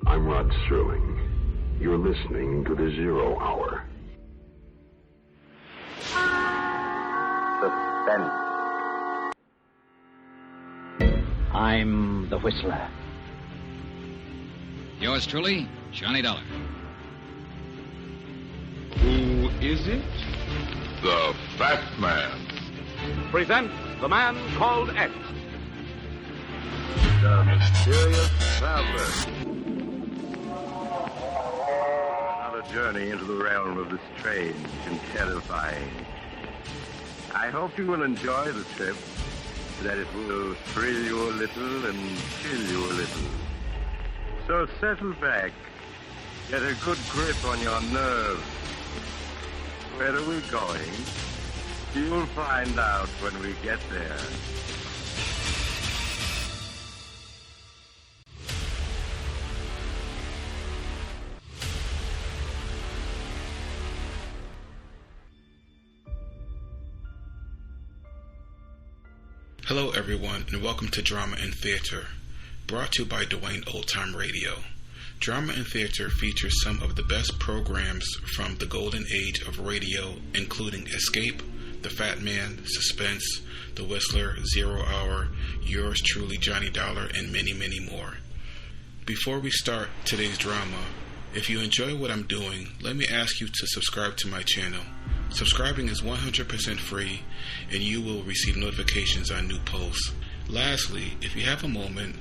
I'm Rod Sterling. You're listening to the Zero Hour. Suspense. I'm the Whistler. Yours truly, Johnny Dollar. Who is it? The Fat Man. Presents The Man Called X. The Mysterious Traveler. Another journey into the realm of the strange and terrifying. I hope you will enjoy the trip, that it will thrill you a little and chill you a little. So settle back, get a good grip on your nerves. Where are we going? You'll find out when we get there. Hello everyone, and welcome to Drama and Theater, brought to you by Duane Old Time Radio. Drama and Theater features some of the best programs from the golden age of radio, including Escape, The Fat Man, Suspense, The Whistler, Zero Hour, Yours Truly, Johnny Dollar, and many, many more. Before we start today's drama, if you enjoy what I'm doing, let me ask you to subscribe to my channel. Subscribing is 100% free, and you will receive notifications on new posts. Lastly, if you have a moment,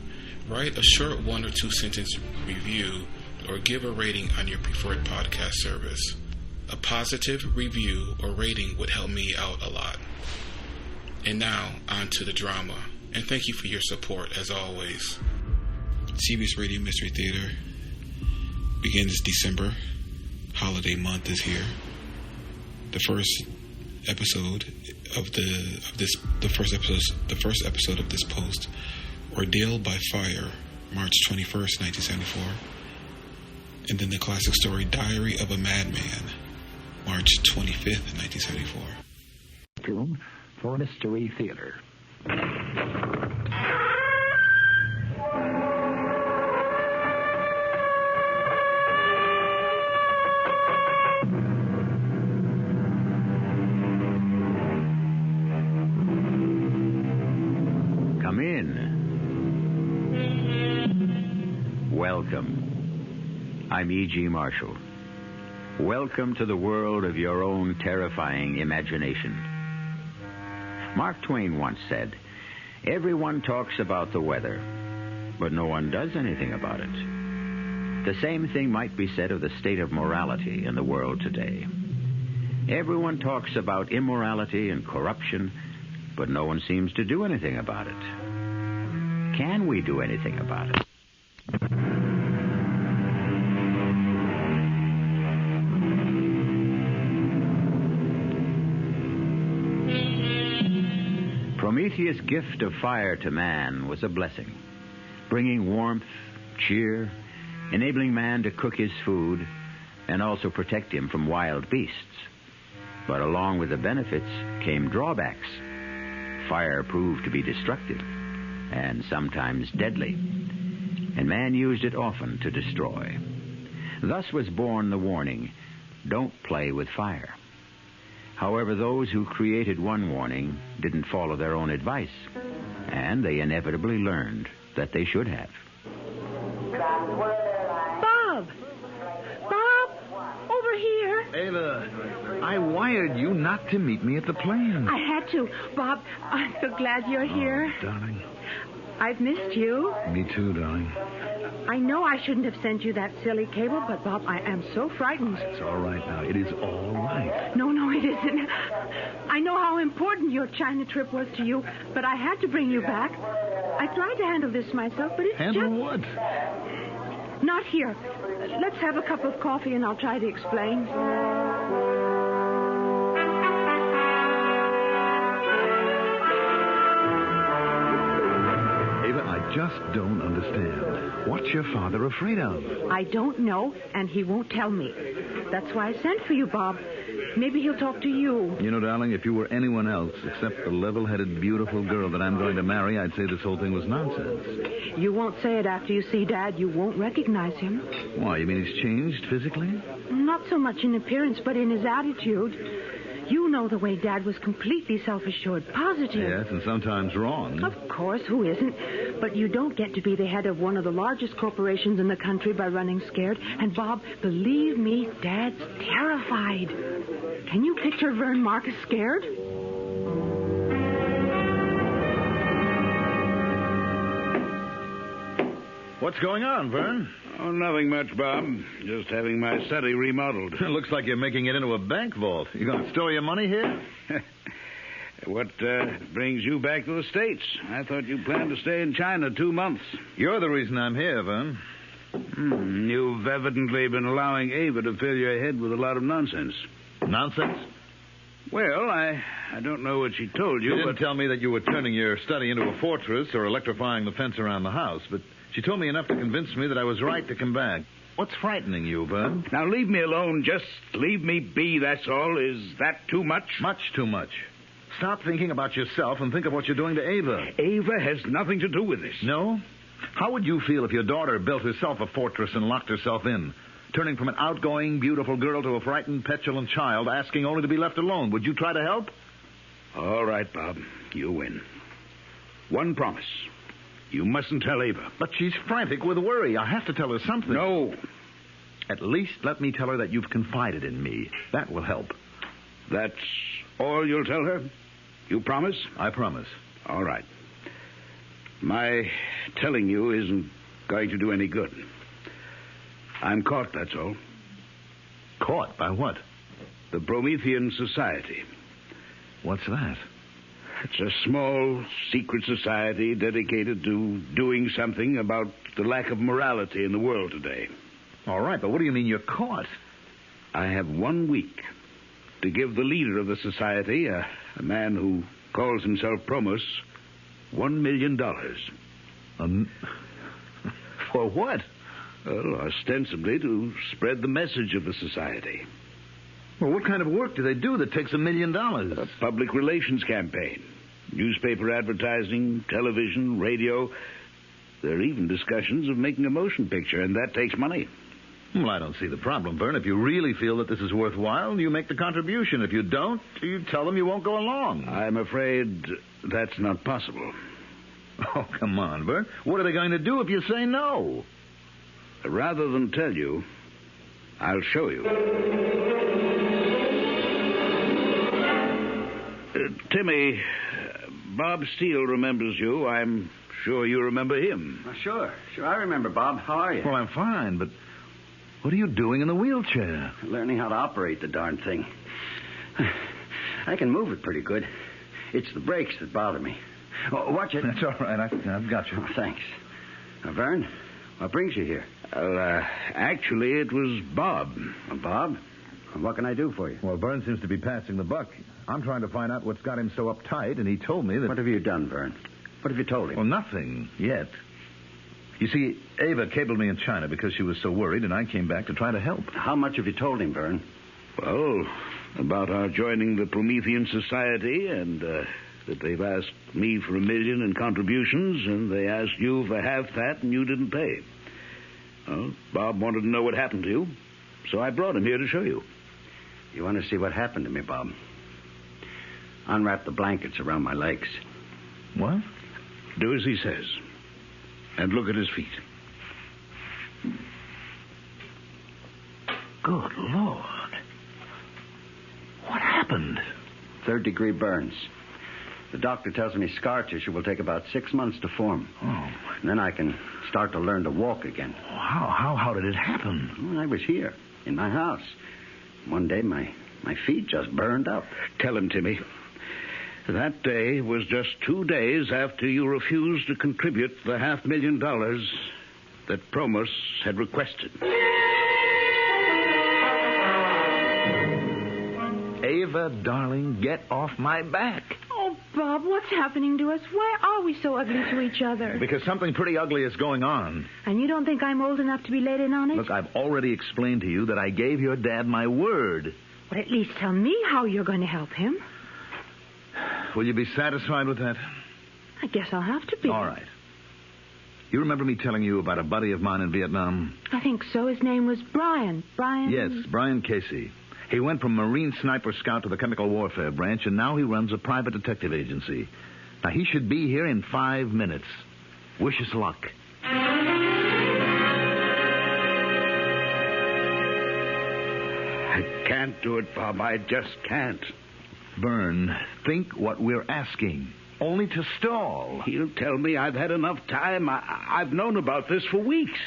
write a short 1 or 2 sentence review or give a rating on your preferred podcast service. A positive review or rating would help me out a lot. And now, on to the drama. And thank you for your support, as always. CBS Radio Mystery Theater begins December. Holiday month is here. The first episode of the first episode of this post, Ordeal by Fire, March 21st, 1974. And then the classic story, Diary of a Madman, March 25th, 1974. Film for Mystery Theater. Welcome. I'm E.G. Marshall. Welcome to the world of your own terrifying imagination. Mark Twain once said, "Everyone talks about the weather, but no one does anything about it." The same thing might be said of the state of morality in the world today. Everyone talks about immorality and corruption, but no one seems to do anything about it. Can we do anything about it? Prometheus' gift of fire to man was a blessing, bringing warmth, cheer, enabling man to cook his food, and also protect him from wild beasts. But along with the benefits came drawbacks. Fire proved to be destructive, and sometimes deadly, and man used it often to destroy. Thus was born the warning, "Don't play with fire." However, those who created one warning didn't follow their own advice, and they inevitably learned that they should have. Bob! Bob! Over here! Ava, I wired you not to meet me at the plane. I had to. Bob, I'm so glad you're here. Oh, darling. I've missed you. Me too, darling. I know I shouldn't have sent you that silly cable, but, Bob, I am so frightened. It's all right now. It is all right. No, it isn't. I know how important your China trip was to you, but I had to bring you back. I tried to handle this myself, but it's Handle just... what? Not here. Let's have a cup of coffee and I'll try to explain. Ava, I just don't understand. What's your father afraid of? I don't know, and he won't tell me. That's why I sent for you, Bob. Maybe he'll talk to you. You know, darling, if you were anyone else except the level-headed, beautiful girl that I'm going to marry, I'd say this whole thing was nonsense. You won't say it after you see Dad. You won't recognize him. Why, you mean he's changed physically? Not so much in appearance, but in his attitude. You know the way Dad was completely self-assured, positive. Yes, and sometimes wrong. Of course, who isn't? But you don't get to be the head of one of the largest corporations in the country by running scared. And, Bob, believe me, Dad's terrified. Can you picture BurnettMarch as scared? What's going on, Vern? Oh, nothing much, Bob. Just having my study remodeled. It looks like you're making it into a bank vault. You going to store your money here? What brings you back to the States? I thought you planned to stay in China 2 months. You're the reason I'm here, Vern. You've evidently been allowing Ava to fill your head with a lot of nonsense. Nonsense? Well, I don't know what she told you, She didn't tell me that you were turning your study into a fortress or electrifying the fence around the house, but she told me enough to convince me that I was right to come back. What's frightening you, Vern? Now, leave me alone. Just leave me be, that's all. Is that too much? Much too much. Stop thinking about yourself and think of what you're doing to Ava. Ava has nothing to do with this. No? How would you feel if your daughter built herself a fortress and locked herself in, turning from an outgoing, beautiful girl to a frightened, petulant child, asking only to be left alone? Would you try to help? All right, Bob. You win. One promise. You mustn't tell Ava. But she's frantic with worry. I have to tell her something. No. At least let me tell her that you've confided in me. That will help. That's all you'll tell her? You promise? I promise. All right. My telling you isn't going to do any good. I'm caught, that's all. Caught? By what? The Promethean Society. What's that? It's a small, secret society dedicated to doing something about the lack of morality in the world today. All right, but what do you mean you're caught? I have 1 week to give the leader of the society, a man who calls himself Promos, $1 million. For what? Well, ostensibly to spread the message of the society. Well, what kind of work do they do that takes $1 million? A public relations campaign. Newspaper advertising, television, radio. There are even discussions of making a motion picture, and that takes money. Well, I don't see the problem, Vern. If you really feel that this is worthwhile, you make the contribution. If you don't, you tell them you won't go along. I'm afraid that's not possible. Oh, come on, Vern. What are they going to do if you say no? Rather than tell you, I'll show you. Timmy, Bob Steele remembers you. I'm sure you remember him. Sure. I remember, Bob. How are you? Well, I'm fine, but what are you doing in the wheelchair? Learning how to operate the darn thing. I can move it pretty good. It's the brakes that bother me. Oh, watch it. That's all right. I've got you. Oh, thanks. Now, Vern, what brings you here? Well, actually, it was Bob. Bob? What can I do for you? Well, Vern seems to be passing the buck. I'm trying to find out what's got him so uptight, and he told me that... What have you done, Vern? What have you told him? Well, nothing yet. You see, Ava cabled me in China because she was so worried, and I came back to try to help. How much have you told him, Vern? Well, about our joining the Promethean Society, and that they've asked me for $1 million in contributions, and they asked you for half that, and you didn't pay. Well, Bob wanted to know what happened to you, so I brought him here to show you. You want to see what happened to me, Bob? Unwrap the blankets around my legs. What? Do as he says. And look at his feet. Good Lord. What happened? 3rd-degree burns. The doctor tells me scar tissue will take about 6 months to form. Oh. And then I can start to learn to walk again. How did it happen? Well, I was here, in my house. One day, my feet just burned up. Tell him, Timmy. That day was just 2 days after you refused to contribute the $500,000 that Promos had requested. Ava, darling, get off my back. Oh, Bob, what's happening to us? Why are we so ugly to each other? Because something pretty ugly is going on. And you don't think I'm old enough to be let in on it? Look, I've already explained to you that I gave your dad my word. Well, at least tell me how you're going to help him. Will you be satisfied with that? I guess I'll have to be. All right. You remember me telling you about a buddy of mine in Vietnam? I think so. His name was Brian. Yes, Brian Casey. He went from Marine Sniper Scout to the Chemical Warfare Branch, and now he runs a private detective agency. Now, he should be here in 5 minutes. Wish us luck. I can't do it, Bob. I just can't. Vern, think what we're asking. Only to stall. He'll tell me I've had enough time. I've known about this for weeks.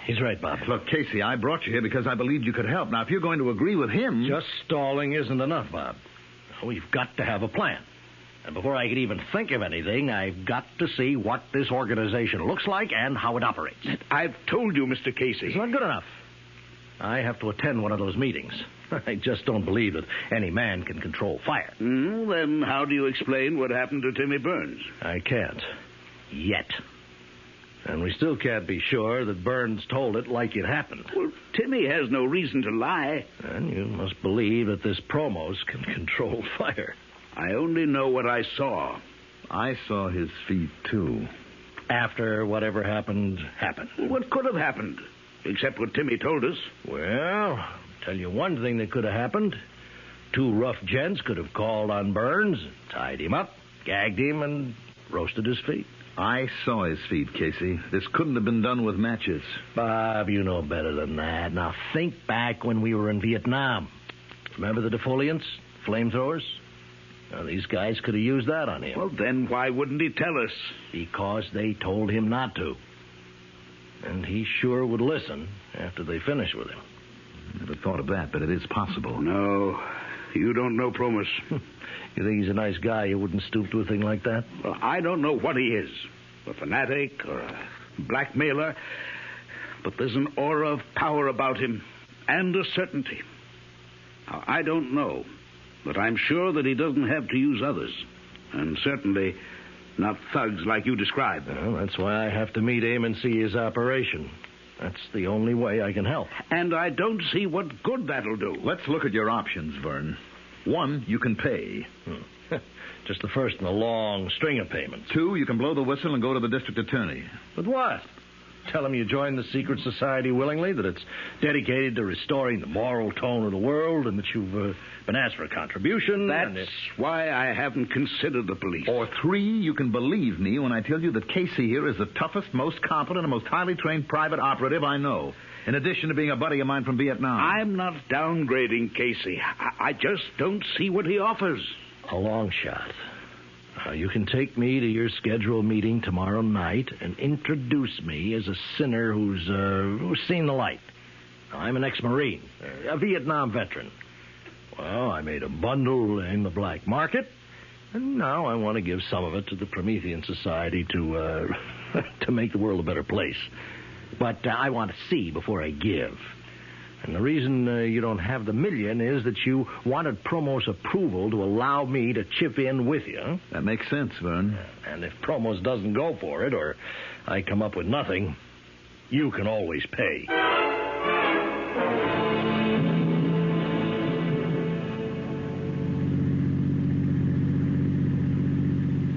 He's right, Bob. Look, Casey, I brought you here because I believed you could help. Now, if you're going to agree with him... Just stalling isn't enough, Bob. We've got to have a plan. And before I could even think of anything, I've got to see what this organization looks like and how it operates. I've told you, Mr. Casey. It's not good enough. I have to attend one of those meetings. I just don't believe that any man can control fire. Then how do you explain what happened to Timmy Burns? I can't. Yet. And we still can't be sure that Burns told it like it happened. Well, Timmy has no reason to lie. And you must believe that this Promos can control fire. I only know what I saw. I saw his feet, too. After whatever happened, happened. What could have happened? Except what Timmy told us. Well, I'll tell you one thing that could have happened. 2 rough gents could have called on Burns, tied him up, gagged him, and roasted his feet. I saw his feet, Casey. This couldn't have been done with matches. Bob, you know better than that. Now, think back when we were in Vietnam. Remember the defoliants? Flamethrowers? Now, these guys could have used that on him. Well, then why wouldn't he tell us? Because they told him not to. And he sure would listen after they finished with him. Never thought of that, but it is possible. No, you don't know Promos. You think he's a nice guy? You wouldn't stoop to a thing like that? Well, I don't know what he is. A fanatic or a blackmailer. But there's an aura of power about him and a certainty. Now, I don't know, but I'm sure that he doesn't have to use others. And certainly not thugs like you described. Well, that's why I have to meet him and see his operation. That's the only way I can help. And I don't see what good that'll do. Let's look at your options, Vern. 1, you can pay. Just the first in a long string of payments. 2, you can blow the whistle and go to the district attorney. With what? Tell him you joined the secret society willingly, that it's dedicated to restoring the moral tone of the world, and that you've been asked for a contribution. That's why I haven't considered the police. Or 3, you can believe me when I tell you that Casey here is the toughest, most competent, and most highly trained private operative I know, in addition to being a buddy of mine from Vietnam. I'm not downgrading Casey. I just don't see what he offers. A long shot. You can take me to your scheduled meeting tomorrow night and introduce me as a sinner who's seen the light. I'm an ex-Marine, a Vietnam veteran. Well, I made a bundle in the black market, and now I want to give some of it to the Promethean Society to make the world a better place. But I want to see before I give. And the reason you don't have the $1 million is that you wanted Promos' approval to allow me to chip in with you. That makes sense, Vern. And if Promos doesn't go for it, or I come up with nothing, you can always pay.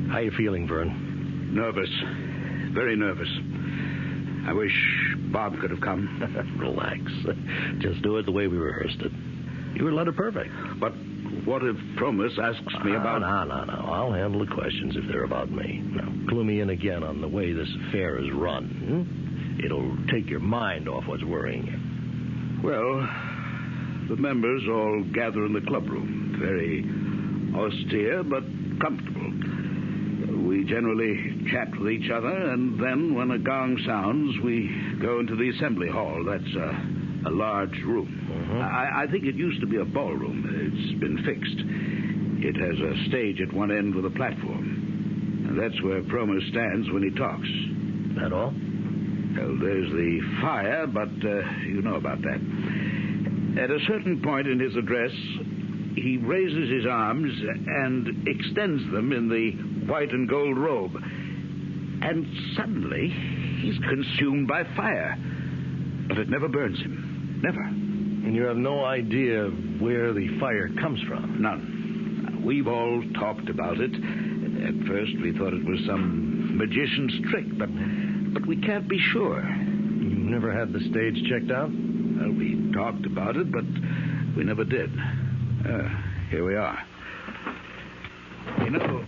How you feeling, Vern? Nervous. Very nervous. I wish Bob could have come. Relax. Just do it the way we rehearsed it. You were letter perfect. But what if Promos asks me about... No. I'll handle the questions if they're about me. Now, clue me in again on the way this affair is run. It'll take your mind off what's worrying you. Well, the members all gather in the clubroom. Very austere, but comfortable. We generally chat with each other, and then when a gong sounds, we go into the assembly hall. That's a large room. Mm-hmm. I think it used to be a ballroom. It's been fixed. It has a stage at one end with a platform. And that's where Promos stands when he talks. That all? Well, there's the fire, but you know about that. At a certain point in his address, he raises his arms and extends them in the white and gold robe. And suddenly, he's consumed by fire. But it never burns him. Never. And you have no idea where the fire comes from? None. We've all talked about it. At first, we thought it was some magician's trick, but we can't be sure. You never had the stage checked out? Well, we talked about it, but we never did. Here we are. You know,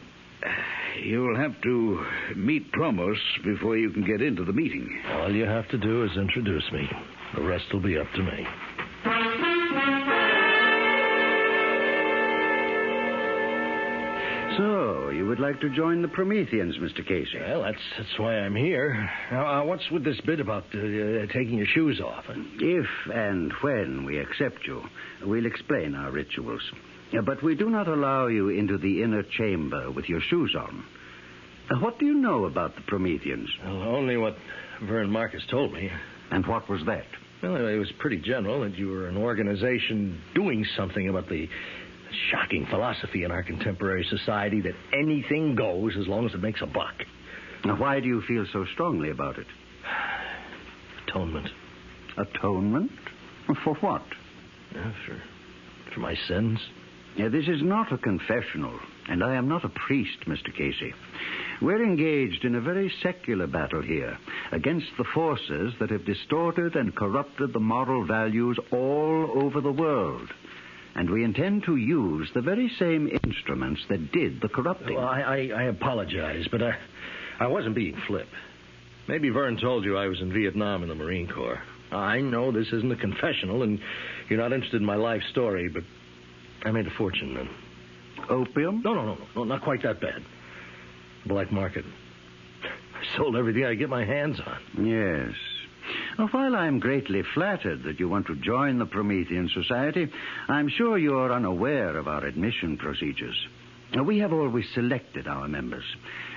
you'll have to meet Promos before you can get into the meeting. All you have to do is introduce me. The rest will be up to me. So, you would like to join the Prometheans, Mr. Casey? Well, that's why I'm here. Now, what's with this bit about taking your shoes off? If and when we accept you, we'll explain our rituals. But we do not allow you into the inner chamber with your shoes on. What do you know about the Prometheans? Well, only what BurnettMarch has told me. And what was that? Well, it was pretty general that you were an organization doing something about the shocking philosophy in our contemporary society that anything goes as long as it makes a buck. Now, why do you feel so strongly about it? Atonement. Atonement? For what? For my sins. Now, this is not a confessional, and I am not a priest, Mr. Casey. We're engaged in a very secular battle here against the forces that have distorted and corrupted the moral values all over the world. And we intend to use the very same instruments that did the corrupting. Well, I apologize, but I wasn't being flip. Maybe Vern told you I was in Vietnam in the Marine Corps. I know this isn't a confessional, and you're not interested in my life story, but I made a fortune then. Opium? No, not quite that bad. Black market. I sold everything I could get my hands on. Yes. Well, while I'm greatly flattered that you want to join the Promethean Society, I'm sure you're unaware of our admission procedures. We have always selected our members,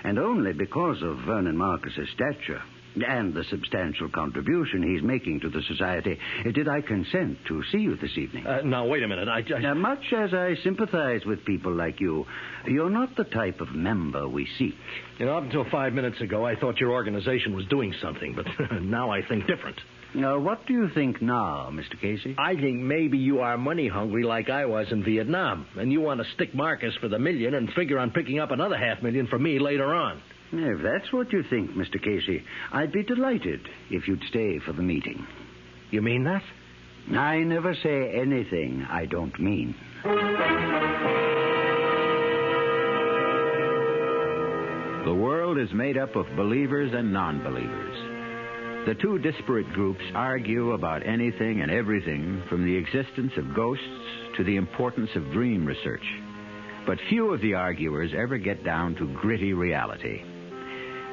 and only because of Vernon Marcus's stature and the substantial contribution he's making to the society did I consent to see you this evening. Now, wait a minute. Now, much as I sympathize with people like you, you're not the type of member we seek. You know, up until 5 minutes ago, I thought your organization was doing something, but now I think different. Now, what do you think now, Mr. Casey? I think maybe you are money hungry like I was in Vietnam, and you want to stick Marcus for the $1 million and figure on picking up another $500,000 for me later on. If that's what you think, Mr. Casey, I'd be delighted if you'd stay for the meeting. You mean that? I never say anything I don't mean. The world is made up of believers and non-believers. The two disparate groups argue about anything and everything, from the existence of ghosts to the importance of dream research. But few of the arguers ever get down to gritty reality.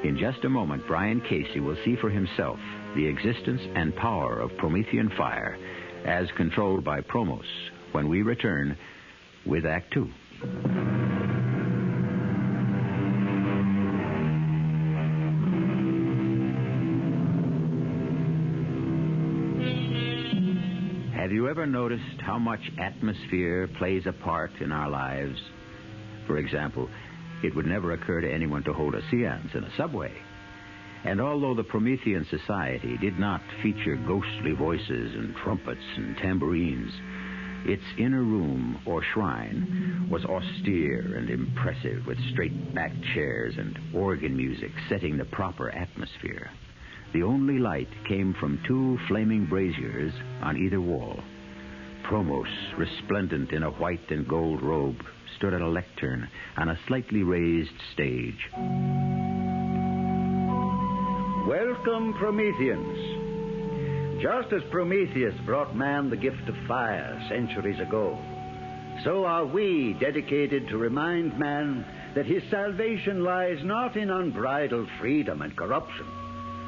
In just a moment, Brian Casey will see for himself the existence and power of Promethean fire as controlled by Promos when we return with Act 2. Have you ever noticed how much atmosphere plays a part in our lives? For example, it would never occur to anyone to hold a seance in a subway. And although the Promethean Society did not feature ghostly voices and trumpets and tambourines, its inner room or shrine was austere and impressive, with straight-backed chairs and organ music setting the proper atmosphere. The only light came from two flaming braziers on either wall. Promos, resplendent in a white and gold robe, stood at a lectern on a slightly raised stage. Welcome, Prometheans. Just as Prometheus brought man the gift of fire centuries ago, so are we dedicated to remind man that his salvation lies not in unbridled freedom and corruption,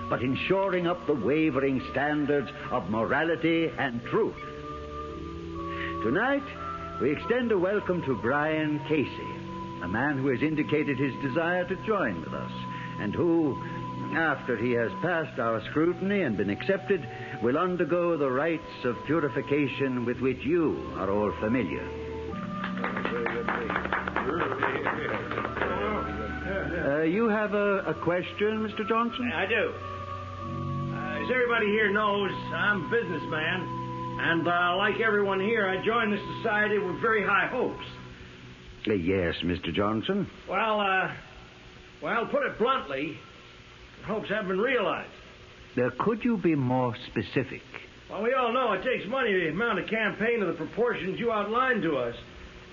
but in shoring up the wavering standards of morality and truth. Tonight, we extend a welcome to Brian Casey, a man who has indicated his desire to join with us, and who, after he has passed our scrutiny and been accepted, will undergo the rites of purification with which you are all familiar. You have a question, Mr. Johnson? I do. As everybody here knows, I'm a businessman, and like everyone here, I joined this society with very high hopes. Yes, Mr. Johnson. Well, put it bluntly, hopes haven't been realized. Could you be more specific? Well, we all know it takes money to mount a campaign of the proportions you outlined to us,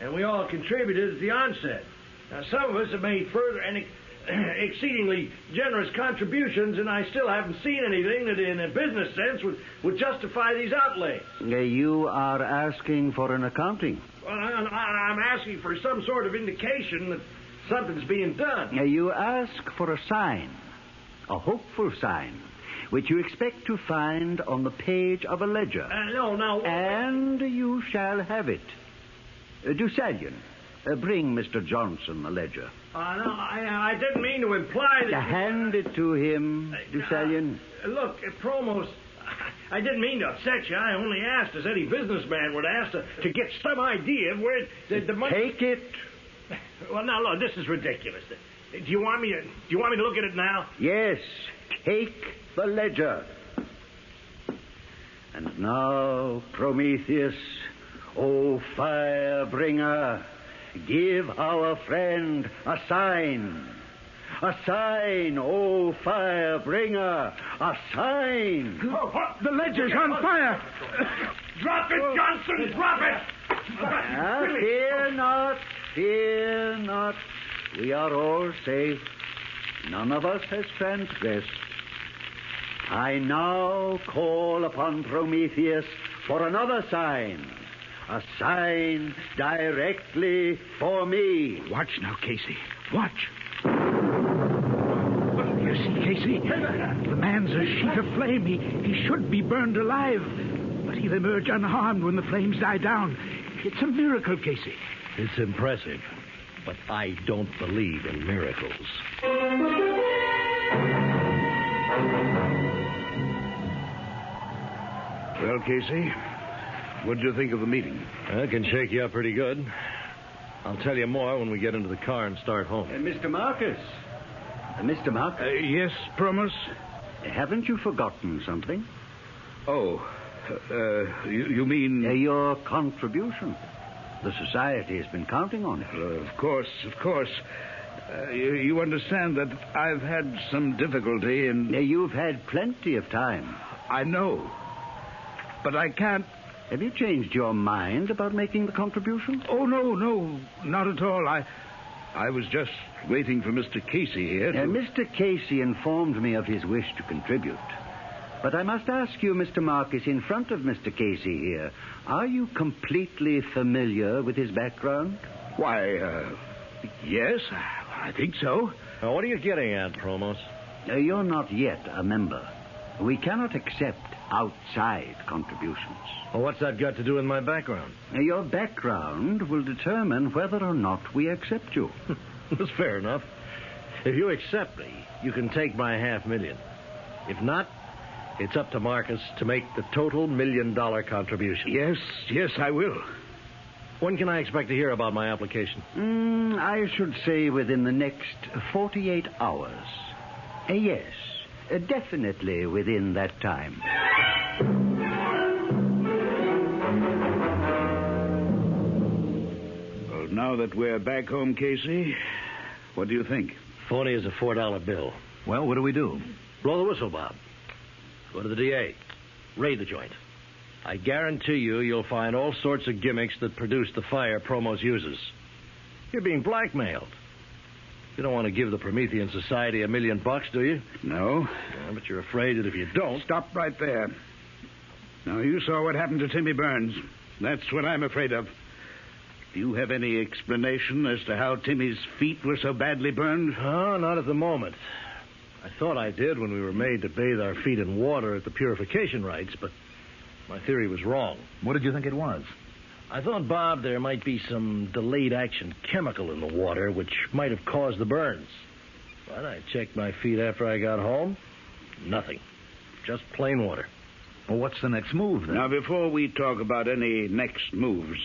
and we all contributed at the onset. Now, some of us have made further and exceedingly generous contributions, and I still haven't seen anything that, in a business sense, would justify these outlays. You are asking for an accounting. Well, I'm asking for some sort of indication that something's being done. You ask for a sign, a hopeful sign, which you expect to find on the page of a ledger. No. And you shall have it. Dusalian, bring Mr. Johnson the ledger. No, I didn't mean to imply that... Hand it to him, Dusalian. Look, Promos, I didn't mean to upset you. I only asked, as any businessman would ask, to get some idea of where the money... Take it. Well, now, look, this is ridiculous. Do you want me to look at it now? Yes, take the ledger. And now, Prometheus, O fire-bringer, give our friend a sign. A sign, O fire-bringer, a sign. The ledger's on fire. Drop it, Johnson, drop it. Fear not. We are all safe. None of us has transgressed. I now call upon Prometheus for another sign. A sign directly for me. Watch now, Casey. Watch. You see, Casey? The man's a sheet of flame. He should be burned alive. But he'll emerge unharmed when the flames die down. It's a miracle, Casey. It's impressive. But I don't believe in miracles. Well, Casey, what did you think of the meeting? I can shake you up pretty good. I'll tell you more when we get into the car and start home. Mr. Marcus. Mr. Marcus. Yes, Promos? Haven't you forgotten something? Oh, you mean... your contribution. The society has been counting on it. Of course. You understand that I've had some difficulty in... You've had plenty of time. I know. But I can't... Have you changed your mind about making the contribution? Oh, no, not at all. I was just waiting for Mr. Casey here to... Mr. Casey informed me of his wish to contribute. But I must ask you, Mr. Marcus, in front of Mr. Casey here, are you completely familiar with his background? Why, yes, I think so. Now, what are you getting at, Promos? You're not yet a member. We cannot accept outside contributions. Well, what's that got to do with my background? Your background will determine whether or not we accept you. That's fair enough. If you accept me, you can take my $500,000. If not, it's up to Marcus to make the total $1 million contribution. Yes, I will. When can I expect to hear about my application? I should say within the next 48 hours. Yes, definitely within that time. Well, now that we're back home, Casey, what do you think? Phony is a $4 bill. Well, what do we do? Blow the whistle, Bob. Go to the DA. Raid the joint. I guarantee you'll find all sorts of gimmicks that produce the fire Promos uses. You're being blackmailed. You don't want to give the Promethean Society $1 million, do you? No. Yeah, but you're afraid that if you don't... Stop right there. Now, you saw what happened to Timmy Burns. That's what I'm afraid of. Do you have any explanation as to how Timmy's feet were so badly burned? Oh, not at the moment. I thought I did when we were made to bathe our feet in water at the purification rites, but my theory was wrong. What did you think it was? I thought, Bob, there might be some delayed action chemical in the water which might have caused the burns. But I checked my feet after I got home. Nothing. Just plain water. Well, what's the next move, then? Now, before we talk about any next moves,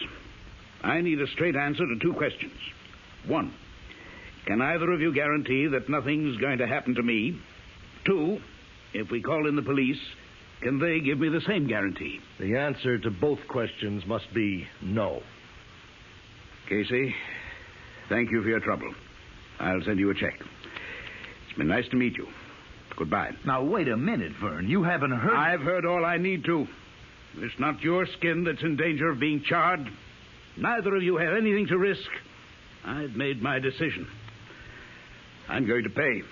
I need a straight answer to two questions. One, can either of you guarantee that nothing's going to happen to me? Two, if we call in the police, can they give me the same guarantee? The answer to both questions must be no. Casey, thank you for your trouble. I'll send you a check. It's been nice to meet you. Goodbye. Now, wait a minute, Vern. You haven't heard... I've heard all I need to. It's not your skin that's in danger of being charred. Neither of you have anything to risk. I've made my decision. I'm going to pay.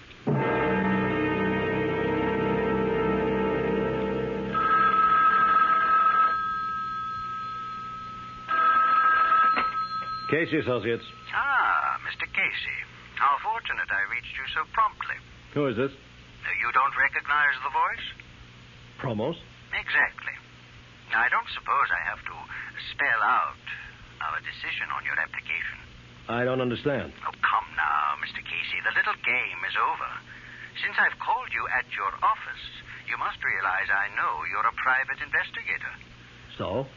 Casey Associates. Ah, Mr. Casey. How fortunate I reached you so promptly. Who is this? You don't recognize the voice? Promos? Exactly. I don't suppose I have to spell out our decision on your application. I don't understand. Oh, come now, Mr. Casey. The little game is over. Since I've called you at your office, you must realize I know you're a private investigator. So?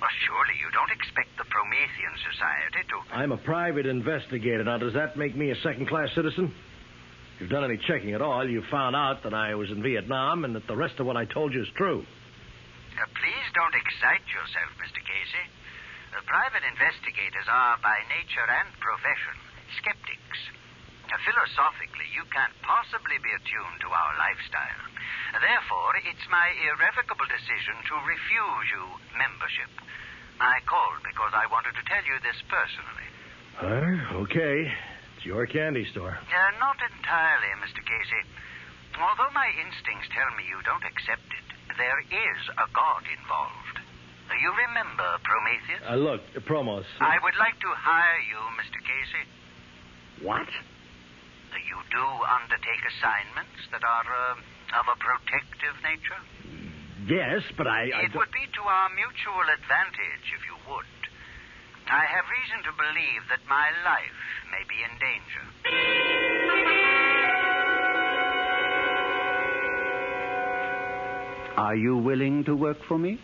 Well, surely you don't expect the Promethean Society to... I'm a private investigator. Now, does that make me a second-class citizen? If you've done any checking at all, you found out that I was in Vietnam and that the rest of what I told you is true. Please don't excite yourself, Mr. Casey. Private investigators are, by nature and profession, skeptics. Philosophically, you can't possibly be attuned to our lifestyle. Therefore, it's my irrevocable decision to refuse you membership. I called because I wanted to tell you this personally. Okay. It's your candy store. Not entirely, Mr. Casey. Although my instincts tell me you don't accept it, there is a God involved. You remember Prometheus? Look, Promos. I would like to hire you, Mr. Casey. What? You do undertake assignments that are of a protective nature? Yes, but It would be to our mutual advantage if you would. I have reason to believe that my life may be in danger. Are you willing to work for me?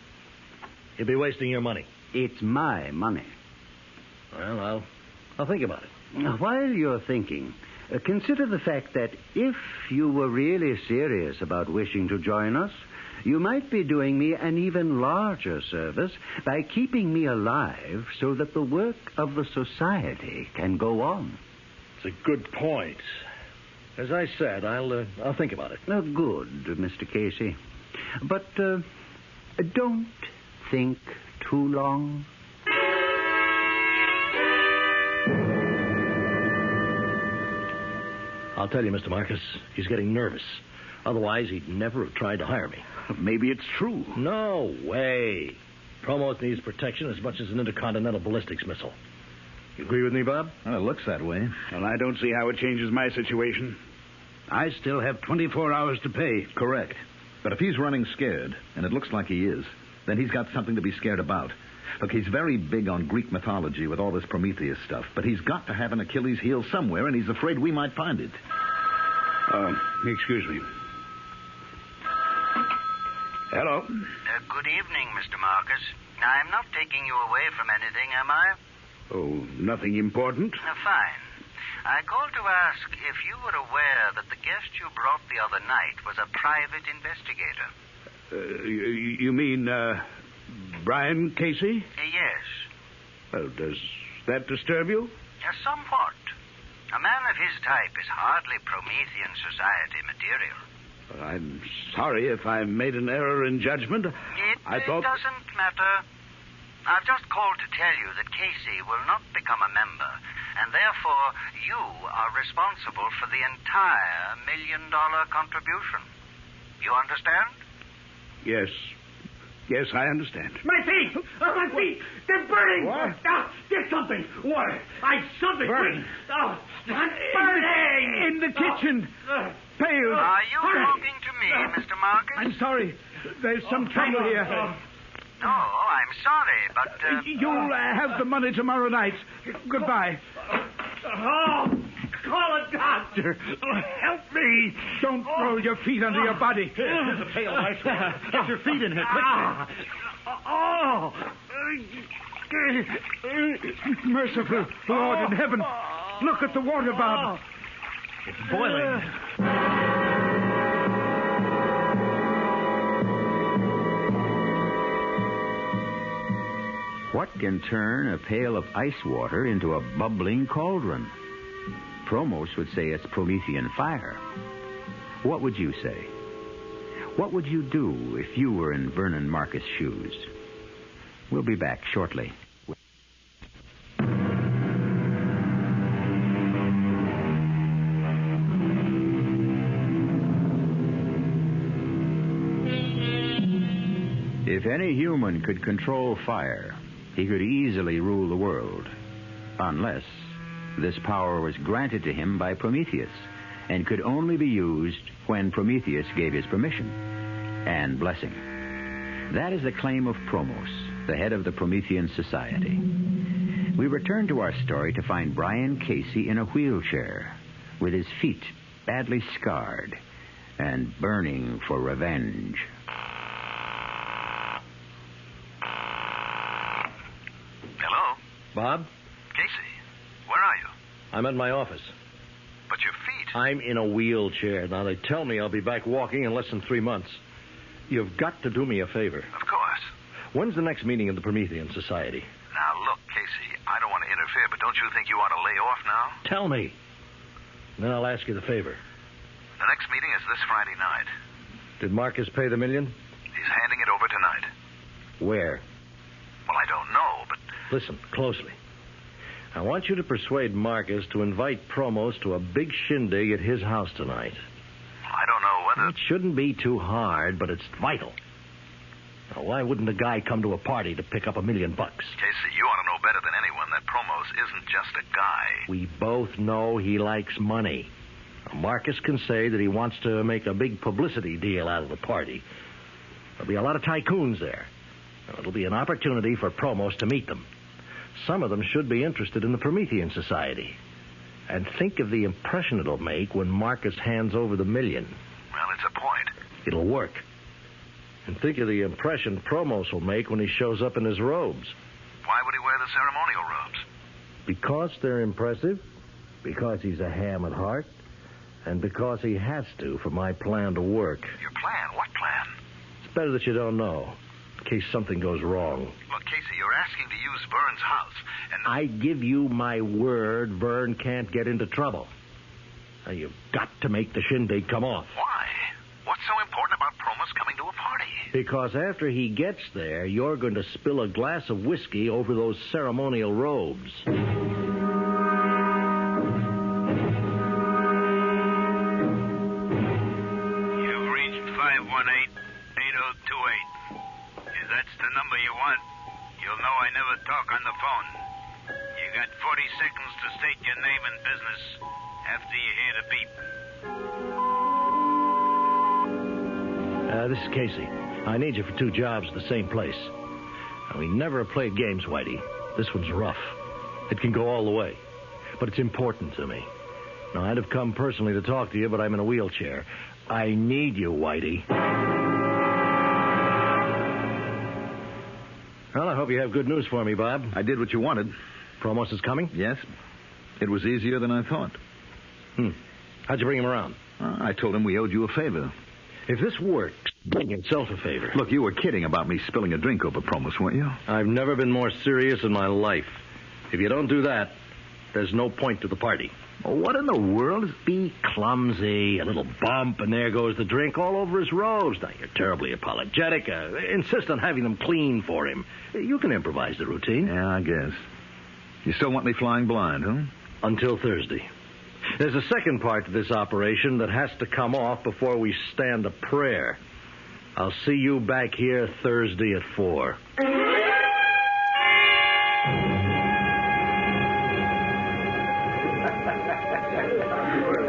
You'll be wasting your money. It's my money. Well, I'll think about it. Now, while you're thinking, consider the fact that if you were really serious about wishing to join us, you might be doing me an even larger service by keeping me alive so that the work of the society can go on. It's a good point. As I said, I'll think about it. Good, Mr. Casey. But don't think too long. I'll tell you, Mr. Marcus, he's getting nervous. Otherwise, he'd never have tried to hire me. Maybe it's true. No way. Promos needs protection as much as an intercontinental ballistics missile. You agree with me, Bob? Well, it looks that way. Well, I don't see how it changes my situation. I still have 24 hours to pay. Correct. But if he's running scared, and it looks like he is, then he's got something to be scared about. Look, he's very big on Greek mythology with all this Prometheus stuff, but he's got to have an Achilles heel somewhere, and he's afraid we might find it. Excuse me. Hello. Good evening, Mr. Marcus. I'm not taking you away from anything, am I? Oh, nothing important? Fine. I called to ask if you were aware that the guest you brought the other night was a private investigator. You mean, Brian Casey? Yes. Well, does that disturb you? Somewhat. A man of his type is hardly Promethean Society material. I'm sorry if I made an error in judgment. It doesn't matter. I've just called to tell you that Casey will not become a member, and therefore you are responsible for the entire $1 million contribution. You understand? Yes. Yes, I understand. My feet! My feet! They're burning! What? Get something! Water! Something! Burning? I'm burning! In the kitchen! Pail! Are you talking to me, Mr. Marcus? I'm sorry. There's some trouble here. No, I'm sorry, but... You'll have the money tomorrow night. Goodbye. Oh, call a doctor. Help me. Don't throw your feet under your body. Here's a pail of ice water. Get your feet in here, quick. Merciful Lord in heaven. Look at the water, Bob. It's boiling. What can turn a pail of ice water into a bubbling cauldron? Promos would say it's Promethean fire. What would you say? What would you do if you were in Vernon Marcus' shoes? We'll be back shortly. If any human could control fire, he could easily rule the world, unless this power was granted to him by Prometheus and could only be used when Prometheus gave his permission and blessing. That is the claim of Promos, the head of the Promethean Society. We return to our story to find Brian Casey in a wheelchair, with his feet badly scarred and burning for revenge. Hello? Bob? Casey, where are you? I'm at my office. But your feet... I'm in a wheelchair. Now, they tell me I'll be back walking in less than 3 months. You've got to do me a favor. Of course. When's the next meeting of the Promethean Society? Now, look, Casey, I don't want to interfere, but don't you think you ought to lay off now? Tell me. Then I'll ask you the favor. The next meeting is this Friday night. Did Marcus pay the $1 million? He's handing it over tonight. Where? Well, I don't know, but... Listen, closely. I want you to persuade Marcus to invite Promos to a big shindig at his house tonight. I don't know whether... It shouldn't be too hard, but it's vital. Now, why wouldn't a guy come to a party to pick up $1 million? Casey, you ought to know better than anyone that Promos isn't just a guy. We both know he likes money. Now, Marcus can say that he wants to make a big publicity deal out of the party. There'll be a lot of tycoons there. Now, it'll be an opportunity for Promos to meet them. Some of them should be interested in the Promethean Society. And think of the impression it'll make when Marcus hands over the $1 million. Well, it's a point. It'll work. And think of the impression Promos will make when he shows up in his robes. Why would he wear the ceremonial robes? Because they're impressive, because he's a ham at heart, and because he has to for my plan to work. Your plan? What plan? It's better that you don't know, in case something goes wrong. Look, Casey, you're asking to use Vern's house, and... I give you my word Vern can't get into trouble. Now, you've got to make the shindig come off. Why? What's so important about Promos coming to a party? Because after he gets there, you're going to spill a glass of whiskey over those ceremonial robes. You've reached 518-8028. If that's the number you want, you'll know I never talk on the phone. You got 40 seconds to state your name and business after you hear the beep. This is Casey. I need you for 2 jobs at the same place. Now, we never have played games, Whitey. This one's rough. It can go all the way. But it's important to me. Now, I'd have come personally to talk to you, but I'm in a wheelchair. I need you, Whitey. Well, I hope you have good news for me, Bob. I did what you wanted. Promos is coming? Yes. It was easier than I thought. How'd you bring him around? I told him we owed you a favor. If this works, bring yourself a favor. Look, you were kidding about me spilling a drink over Promos, weren't you? I've never been more serious in my life. If you don't do that, there's no point to the party. Well, what in the world is... Be clumsy, a little bump, and there goes the drink all over his robes. Now, you're terribly apologetic. Insist on having them clean for him. You can improvise the routine. Yeah, I guess. You still want me flying blind, huh? Until Thursday. There's a second part to this operation that has to come off before we stand a prayer. I'll see you back here Thursday at 4.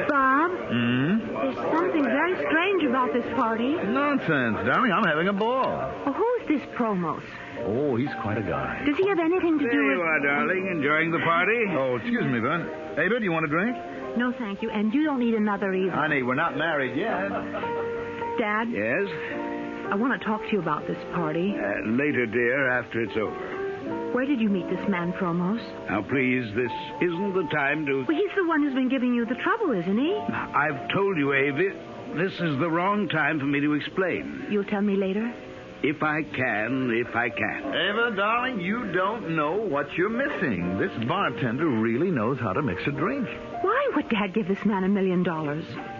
Bob? There's something very strange about this party. Nonsense, darling. I'm having a ball. Well, who's this Promos? Oh, he's quite a guy. Does he have anything to do There with... you are, darling. Enjoying the party? Oh, excuse me, Vern. Ava, do you want a drink? No, thank you. And you don't need another either. Honey, we're not married yet. Dad? Yes? I want to talk to you about this party. Later, dear, after it's over. Where did you meet this man, Promos? Now, please, this isn't the time to... Well, he's the one who's been giving you the trouble, isn't he? I've told you, Evie, this is the wrong time for me to explain. You'll tell me later? If I can. Ava, darling, you don't know what you're missing. This bartender really knows how to mix a drink. Why would Dad give this man $1 million?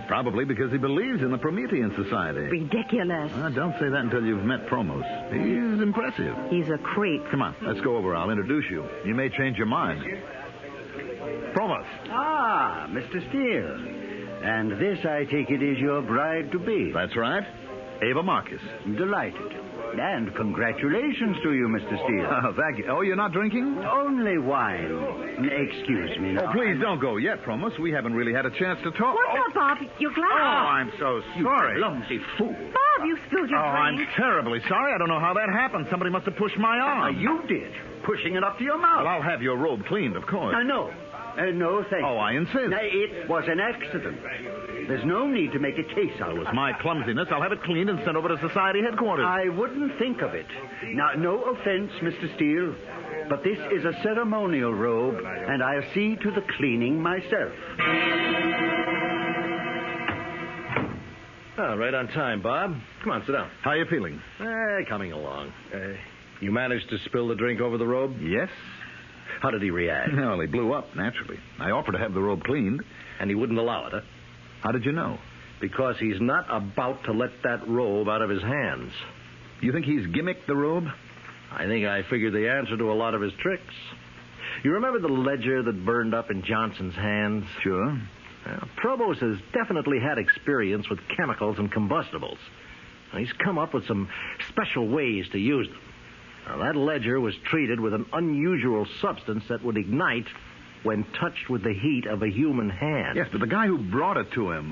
Probably because he believes in the Promethean Society. Ridiculous. Don't say that until you've met Promos. He's impressive. He's a creep. Come on, let's go over. I'll introduce you. You may change your mind. Promos. Ah, Mr. Steele. And this, I take it, is your bride-to-be. That's right. Ava Marcus. Delighted. And congratulations to you, Mr. Steele. Oh, thank you. Oh, you're not drinking? Only wine. Excuse me now. Oh, please don't go yet, Promos. We haven't really had a chance to talk. What's up, Bob? Your glass. Oh, I'm so sorry. You clumsy fool. Bob, you spilled your drink. I'm terribly sorry. I don't know how that happened. Somebody must have pushed my arm. You did. Pushing it up to your mouth. Well, I'll have your robe cleaned, of course. No. No, thank you. Oh, I insist. It was an accident. There's no need to make a case out of it. It was my clumsiness. I'll have it cleaned and sent over to Society headquarters. I wouldn't think of it. Now, no offense, Mr. Steele, but this is a ceremonial robe, and I'll see to the cleaning myself. Oh, right on time, Bob. Come on, sit down. How are you feeling? Coming along. You managed to spill the drink over the robe? Yes. How did he react? Well, he blew up, naturally. I offered to have the robe cleaned. And he wouldn't allow it, huh? How did you know? Because he's not about to let that robe out of his hands. You think he's gimmicked the robe? I think I figured the answer to a lot of his tricks. You remember the ledger that burned up in Johnson's hands? Sure. Well, Probos has definitely had experience with chemicals and combustibles. He's come up with some special ways to use them. Now, that ledger was treated with an unusual substance that would ignite when touched with the heat of a human hand. Yes, but the guy who brought it to him,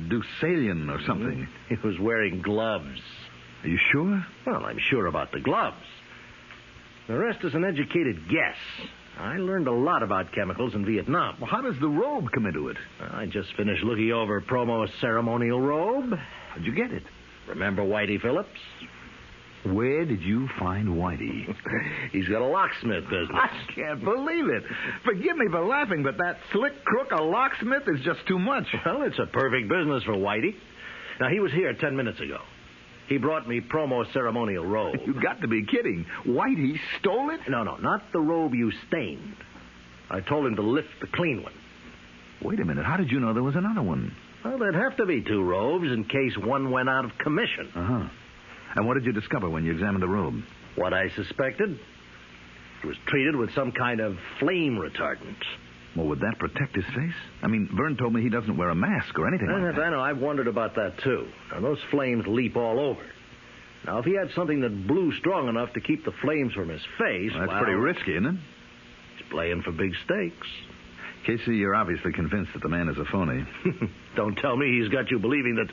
Deucalion or something. He was wearing gloves. Are you sure? Well, I'm sure about the gloves. The rest is an educated guess. I learned a lot about chemicals in Vietnam. Well, how does the robe come into it? I just finished looking over Promo's ceremonial robe. How'd you get it? Remember Whitey Phillips? Where did you find Whitey? He's got a locksmith business. I can't believe it. Forgive me for laughing, but that slick crook, a locksmith, is just too much. Well, it's a perfect business for Whitey. Now, he was here 10 minutes ago. He brought me Promo's ceremonial robe. You got to be kidding. Whitey stole it? No, not the robe you stained. I told him to lift the clean one. Wait a minute. How did you know there was another one? Well, there'd have to be two robes in case one went out of commission. Uh-huh. And what did you discover when you examined the robe? What I suspected. It was treated with some kind of flame retardant. Well, would that protect his face? I mean, Vern told me he doesn't wear a mask or anything like that. I know. I've wondered about that, too. Now, those flames leap all over. Now, if he had something that blew strong enough to keep the flames from his face... Well, that's pretty risky, isn't it? He's playing for big stakes. Casey, you're obviously convinced that the man is a phony. Don't tell me he's got you believing that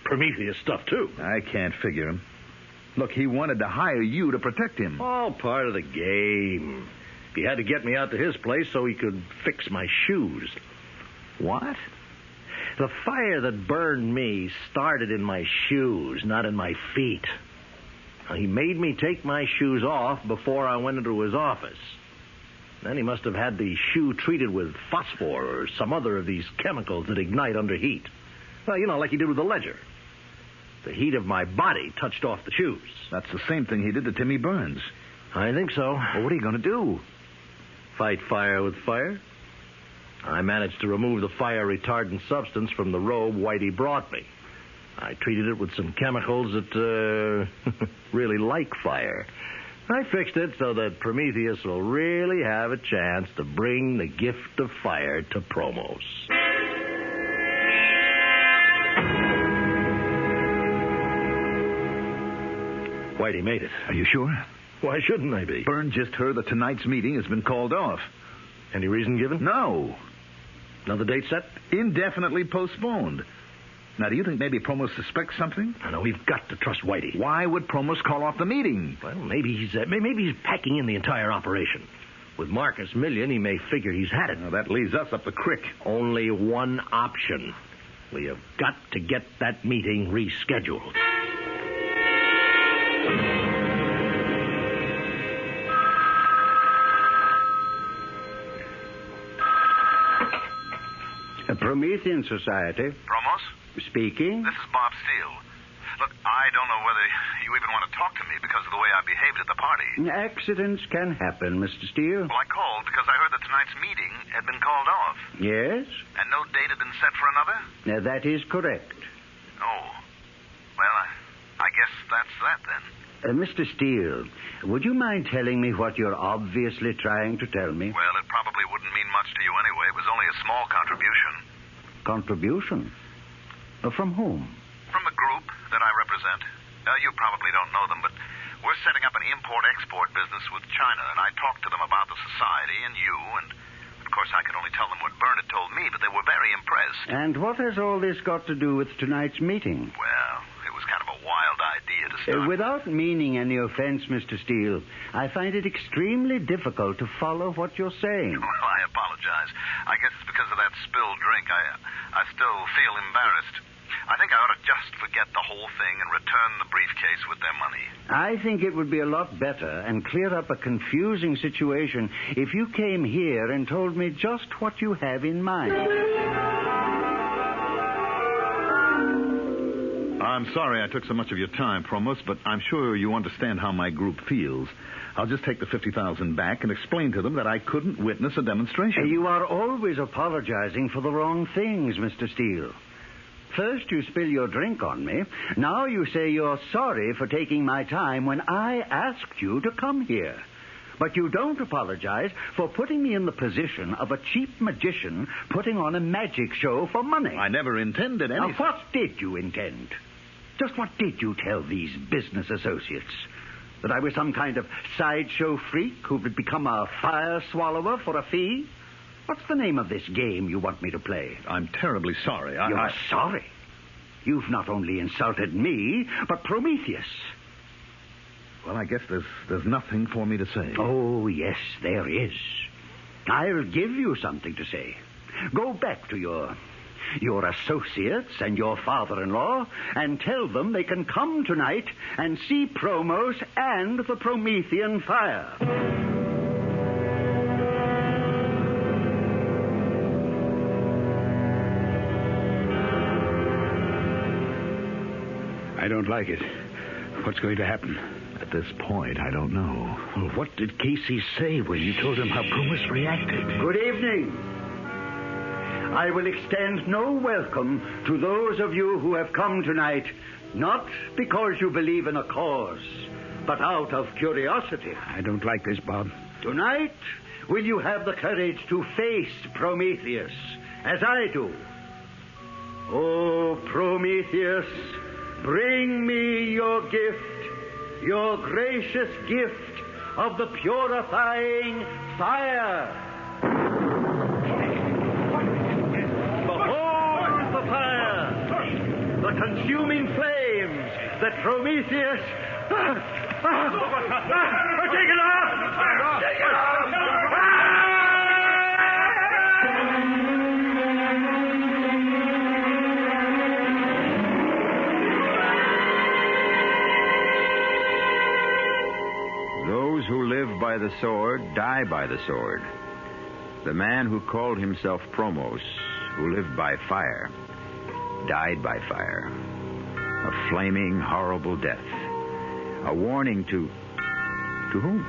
Prometheus stuff, too. I can't figure him. Look, he wanted to hire you to protect him. All part of the game. He had to get me out to his place so he could fix my shoes. What? The fire that burned me started in my shoes, not in my feet. Now, he made me take my shoes off before I went into his office. Then he must have had the shoe treated with phosphor or some other of these chemicals that ignite under heat. Well, like he did with the ledger. The heat of my body touched off the shoes. That's the same thing he did to Timmy Burns. I think so. Well, what are you going to do? Fight fire with fire. I managed to remove the fire-retardant substance from the robe Whitey brought me. I treated it with some chemicals that really like fire. I fixed it so that Prometheus will really have a chance to bring the gift of fire to Promos. Whitey made it. Are you sure? Why shouldn't I be? Byrne just heard that tonight's meeting has been called off. Any reason given? No. Another date set? Indefinitely postponed. Now, do you think maybe Promos suspects something? I know. We've got to trust Whitey. Why would Promos call off the meeting? Well, maybe he's packing in the entire operation. With Marcus Million, he may figure he's had it. Now, that leaves us up the creek. Only one option. We have got to get that meeting rescheduled. A Promethean Society. Promos? Speaking. This is Bob Steele. Look, I don't know whether you even want to talk to me because of the way I behaved at the party. Accidents can happen, Mr. Steele. Well, I called because I heard that tonight's meeting had been called off. Yes? And no date had been set for another? That is correct. Oh. Well, I guess that's that then. Mr. Steele, would you mind telling me what you're obviously trying to tell me? Well, it probably wouldn't mean much to you anyway. It was only a small contribution. Contribution? From whom? From the group that I represent. You probably don't know them, but we're setting up an import-export business with China, and I talked to them about the society and you, and of course I could only tell them what Byrne had told me, but they were very impressed. And what has all this got to do with tonight's meeting? Well, it was kind of a wild idea to start. Without meaning any offense, Mr. Steele, I find it extremely difficult to follow what you're saying. Well, I apologize. I guess it's because of that spilled drink. I still feel embarrassed. I think I ought to just forget the whole thing and return the briefcase with their money. I think it would be a lot better and clear up a confusing situation if you came here and told me just what you have in mind. I'm sorry I took so much of your time, Promos, but I'm sure you understand how my group feels. I'll just take the $50,000 back and explain to them that I couldn't witness a demonstration. You are always apologizing for the wrong things, Mr. Steele. First, you spill your drink on me. Now you say you're sorry for taking my time when I asked you to come here. But you don't apologize for putting me in the position of a cheap magician putting on a magic show for money. I never intended anything. Now, what did you intend? Just what did you tell these business associates? That I was some kind of sideshow freak who would become a fire swallower for a fee? What's the name of this game you want me to play? I'm terribly sorry. You're sorry? You've not only insulted me, but Prometheus. Well, I guess there's nothing for me to say. Oh, yes, there is. I'll give you something to say. Go back to your associates and your father-in-law and tell them they can come tonight and see Promos and the Promethean fire. I don't like it. What's going to happen? At this point, I don't know. Well, what did Casey say when you told him how Promos reacted? Good evening. I will extend no welcome to those of you who have come tonight, not because you believe in a cause, but out of curiosity. I don't like this, Bob. Tonight, will you have the courage to face Prometheus, as I do? Oh, Prometheus, bring me your gift, your gracious gift of the purifying fire. Behold the fire, the consuming flames that Prometheus... Take it off! Take it off! Those who live by the sword die by the sword. The man who called himself Promos, who lived by fire, died by fire. A flaming, horrible death. A warning to whom?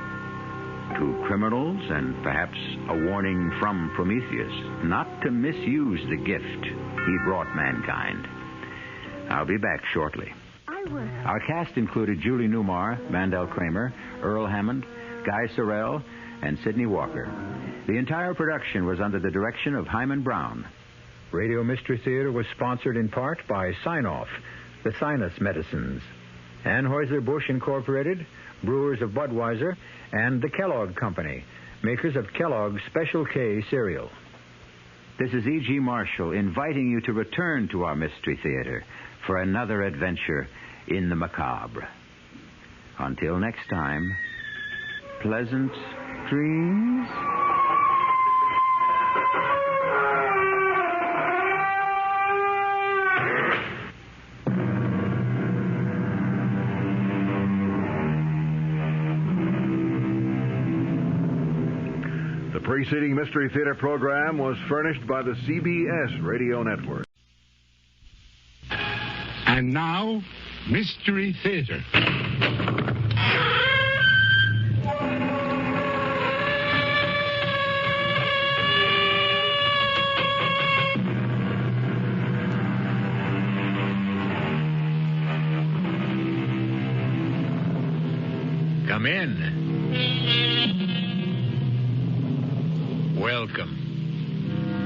To criminals, and perhaps a warning from Prometheus not to misuse the gift he brought mankind. I'll be back shortly. Our cast included Julie Newmar, Mandel Kramer, Earl Hammond, Guy Sorel, and Sidney Walker. The entire production was under the direction of Hyman Brown. Radio Mystery Theater was sponsored in part by Sign-Off, the Sinus Medicines, Anheuser-Busch Incorporated, Brewers of Budweiser, and the Kellogg Company, makers of Kellogg's Special K cereal. This is E.G. Marshall inviting you to return to our Mystery Theater for another adventure in the macabre. Until next time, pleasant dreams. The preceding Mystery Theater program was furnished by the CBS Radio Network. And now, Mystery Theater. Come in. Welcome.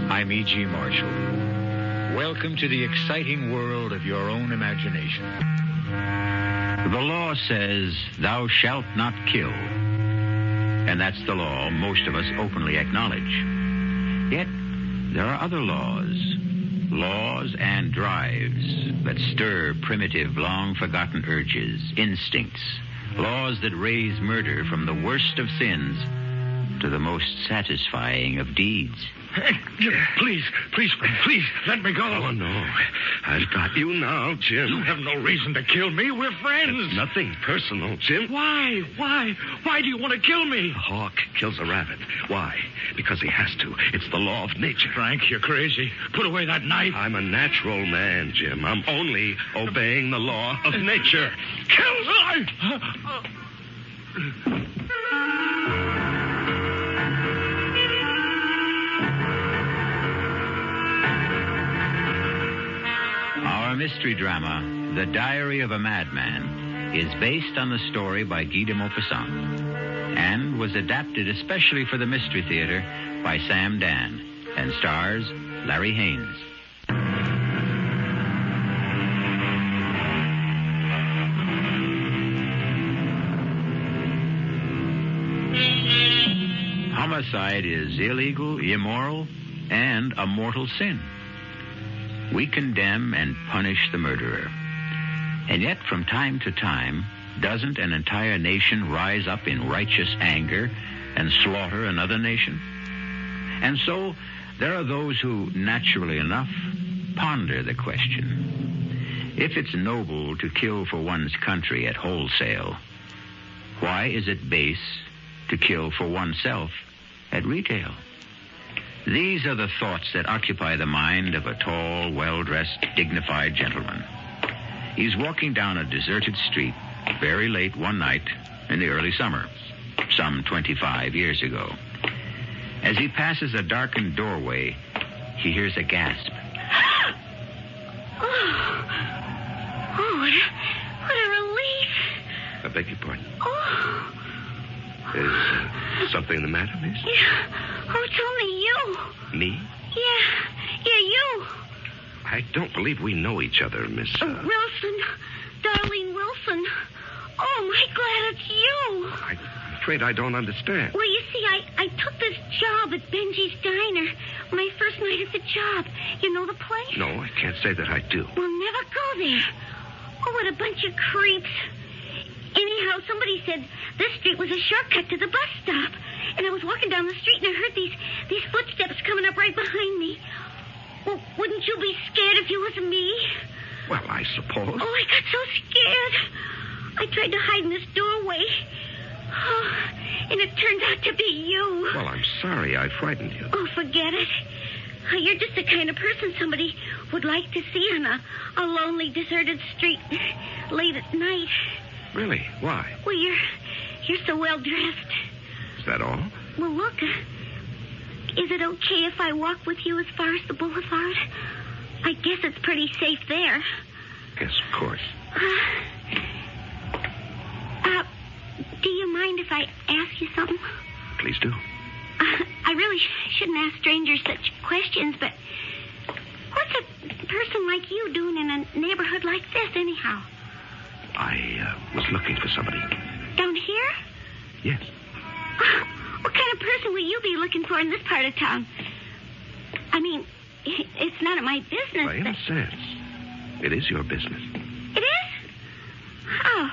I'm E.G. Marshall. Welcome to the exciting world of your own imagination. The law says, thou shalt not kill. And that's the law most of us openly acknowledge. Yet, there are other laws and drives that stir primitive, long-forgotten urges, instincts, laws that raise murder from the worst of sins to the most satisfying of deeds. Hey, please, let me go. Oh, no. I've got you now, Jim. You have no reason to kill me. We're friends. It's nothing personal, Jim. Why? Why do you want to kill me? A hawk kills a rabbit. Why? Because he has to. It's the law of nature. Frank, you're crazy. Put away that knife. I'm a natural man, Jim. I'm only obeying the law of nature. Kill! Our mystery drama, The Diary of a Madman, is based on the story by Guy de Maupassant and was adapted especially for the Mystery Theater by Sam Dan and stars Larry Haines. Homicide is illegal, immoral, and a mortal sin. We condemn and punish the murderer. And yet, from time to time, doesn't an entire nation rise up in righteous anger and slaughter another nation? And so, there are those who, naturally enough, ponder the question. If it's noble to kill for one's country at wholesale, why is it base to kill for oneself at retail? These are the thoughts that occupy the mind of a tall, well-dressed, dignified gentleman. He's walking down a deserted street very late one night in the early summer, some 25 years ago. As he passes a darkened doorway, he hears a gasp. What a relief. I beg your pardon. Oh. Is something the matter, miss? Yeah. Oh, it's only you. Me? Yeah, you. I don't believe we know each other, Miss... Wilson. Darlene Wilson. Oh, my glad it's you. I'm afraid I don't understand. Well, you see, I took this job at Benji's Diner. My first night at the job. You know the place? No, I can't say that I do. We'll never go there. Oh, what a bunch of creeps. Anyhow, somebody said this street was a shortcut to the bus stop. And I was walking down the street and I heard these footsteps coming up right behind me. Well, wouldn't you be scared if you was me? Well, I suppose. Oh, I got so scared. I tried to hide in this doorway. Oh, and it turned out to be you. Well, I'm sorry I frightened you. Oh, forget it. You're just the kind of person somebody would like to see on a lonely, deserted street late at night. Really? Why? Well, you're so well dressed. Is that all? Well, look. Is it okay if I walk with you as far as the boulevard? I guess it's pretty safe there. Yes, of course. Do you mind if I ask you something? Please do. I really shouldn't ask strangers such questions, but what's a person like you doing in a neighborhood like this, anyhow? I was looking for somebody. Down here? Yes. What kind of person will you be looking for in this part of town? I mean, it's none of my business. Well, in a sense, it is your business. It is? How?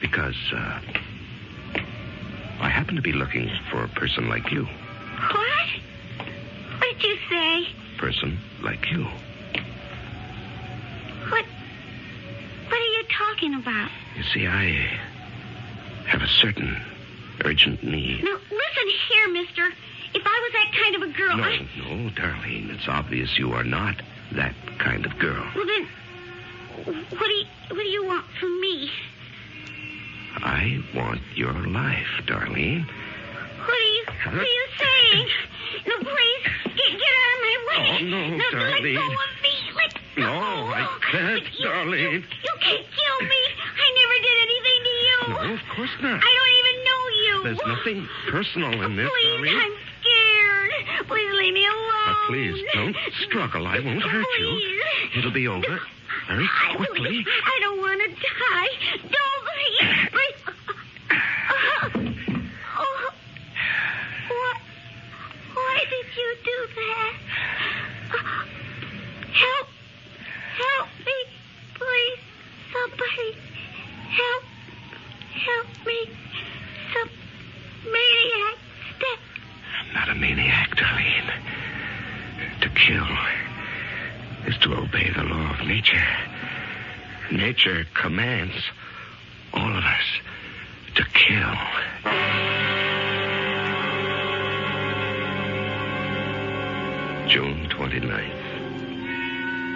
Because, I happen to be looking for a person like you. What? What did you say? Person like you. What are you talking about? You see, I have a certain urgent need. Now, listen here, mister. If I was that kind of a girl, No, Darlene. It's obvious you are not that kind of girl. Well, then, what do you want from me? I want your life, Darlene. What are you saying? No, please, get out of my way. Oh, no, Darlene. Let go of me. No, I can't, Darlene. You can't kill me. I never did anything to you. No, of course not. I don't even know you. There's nothing personal in this, Please, Darlene. I'm scared. Please leave me alone. Please, don't struggle. I won't hurt you. It'll be over very quickly. I don't want to die. Don't please. Why did you do that? Help me, please. Somebody help me. Some maniac. I'm not a maniac, Darlene. To kill is to obey the law of nature. Nature commands all of us to kill. June 29th.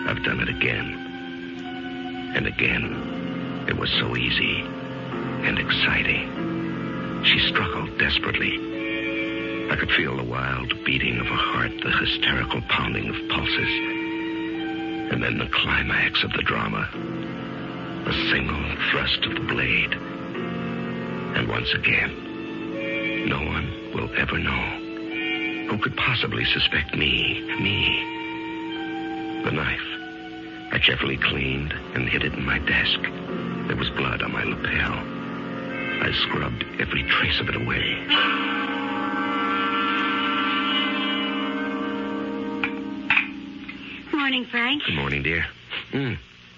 I've done it again. And again. It was so easy and exciting. She struggled desperately. I could feel the wild beating of a heart, the hysterical pounding of pulses. And then the climax of the drama. A single thrust of the blade. And once again, no one will ever know. Who could possibly suspect me? The knife. I carefully cleaned and hid it in my desk. There was blood on my lapel. I scrubbed every trace of it away. Morning, Frank. Good morning, dear.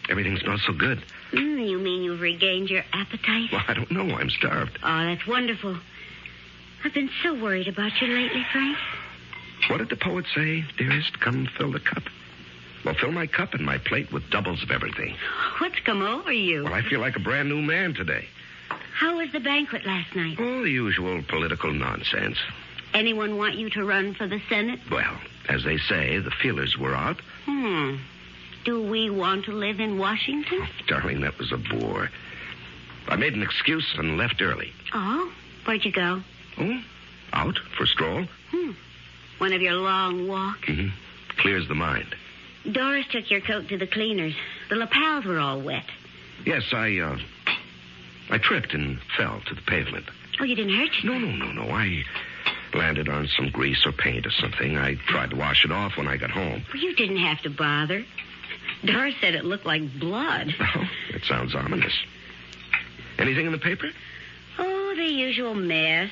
Everything smells so good. You mean you've regained your appetite? Well, I don't know. I'm starved. Oh, that's wonderful. I've been so worried about you lately, Frank. What did the poet say, dearest? Come fill the cup. Well, fill my cup and my plate with doubles of everything. What's come over you? Well, I feel like a brand new man today. How was the banquet last night? Oh, the usual political nonsense. Anyone want you to run for the Senate? Well, as they say, the feelers were out. Do we want to live in Washington? Oh, darling, that was a bore. I made an excuse and left early. Oh? Where'd you go? Oh, out for a stroll. One of your long walks? Mm-hmm. Clears the mind. Doris took your coat to the cleaners. The lapels were all wet. Yes, I tripped and fell to the pavement. Oh, you didn't hurt yourself? No. I landed on some grease or paint or something. I tried to wash it off when I got home. Well, you didn't have to bother. Doris said it looked like blood. Oh, it sounds ominous. Anything in the paper? Oh, the usual mess.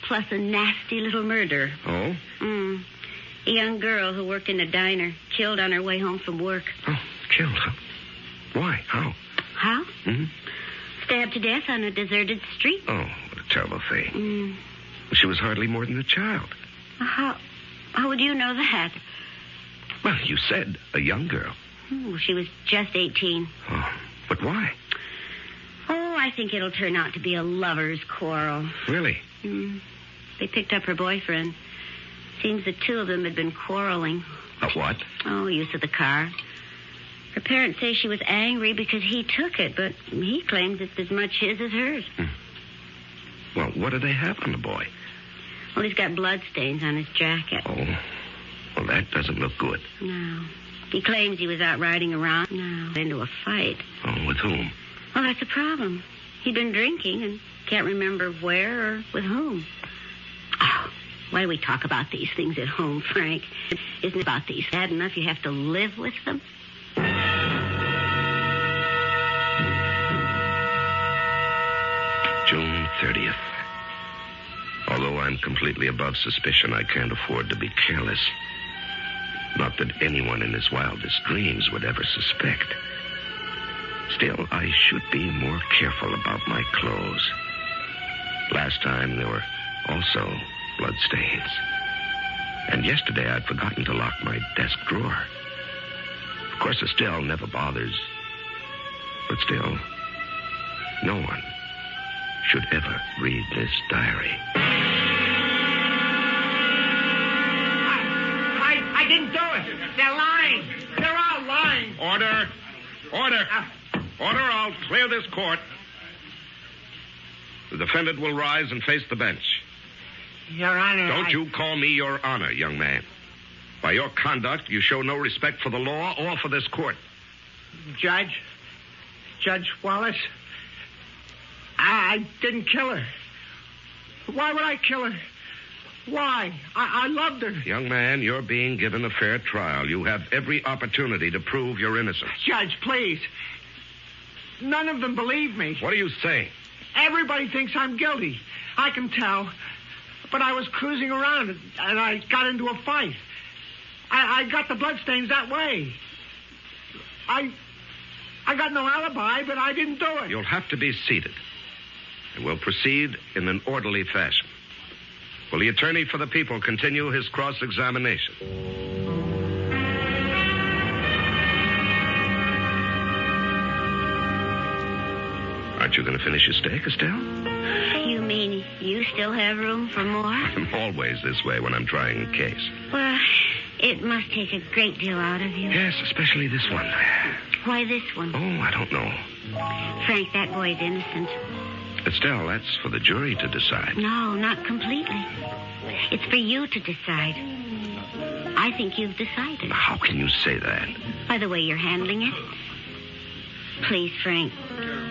Plus a nasty little murder. Oh? A young girl who worked in a diner, killed on her way home from work. Oh, killed, huh? Why? How? How? Stabbed to death on a deserted street. Oh, what a terrible thing. She was hardly more than a child. How would you know that? Well, you said a young girl. She was just 18. Oh, but why? Oh, I think it'll turn out to be a lover's quarrel. Really? They picked up her boyfriend. Seems the two of them had been quarreling. About what? Oh, use of the car. Her parents say she was angry because he took it, but he claims it's as much his as hers. Well, what do they have on the boy? Well, he's got blood stains on his jacket. Oh, well, that doesn't look good. No. He claims he was out riding around. No. Into a fight. Oh, with whom? Well, that's the problem. He'd been drinking and can't remember where or with whom. Oh, why do we talk about these things at home, Frank? Isn't it about these bad enough you have to live with them? June 30th. Although I'm completely above suspicion, I can't afford to be careless. Not that anyone in his wildest dreams would ever suspect. Still, I should be more careful about my clothes. Last time, there were also bloodstains. And yesterday, I'd forgotten to lock my desk drawer. Of course, Estelle never bothers. But still, no one should ever read this diary. They're lying. They're all lying. Order. Order. Order, I'll clear this court. The defendant will rise and face the bench. Your Honor, Don't you call me Your Honor, young man. By your conduct, you show no respect for the law or for this court. Judge Wallace, I didn't kill her. Why would I kill her? Why? I loved her. Young man, you're being given a fair trial. You have every opportunity to prove your innocence. Judge, please. None of them believe me. What are you saying? Everybody thinks I'm guilty. I can tell. But I was cruising around and I got into a fight. I got the bloodstains that way. I got no alibi, but I didn't do it. You'll have to be seated. And we'll proceed in an orderly fashion. Will the attorney for the people continue his cross-examination? Aren't you going to finish your steak, Estelle? You mean you still have room for more? I'm always this way when I'm trying a case. Well, it must take a great deal out of you. Yes, especially this one. Why this one? Oh, I don't know. Frank, that boy's innocent. Estelle, that's for the jury to decide. No, not completely. It's for you to decide. I think you've decided. How can you say that? By the way you're handling it. Please, Frank,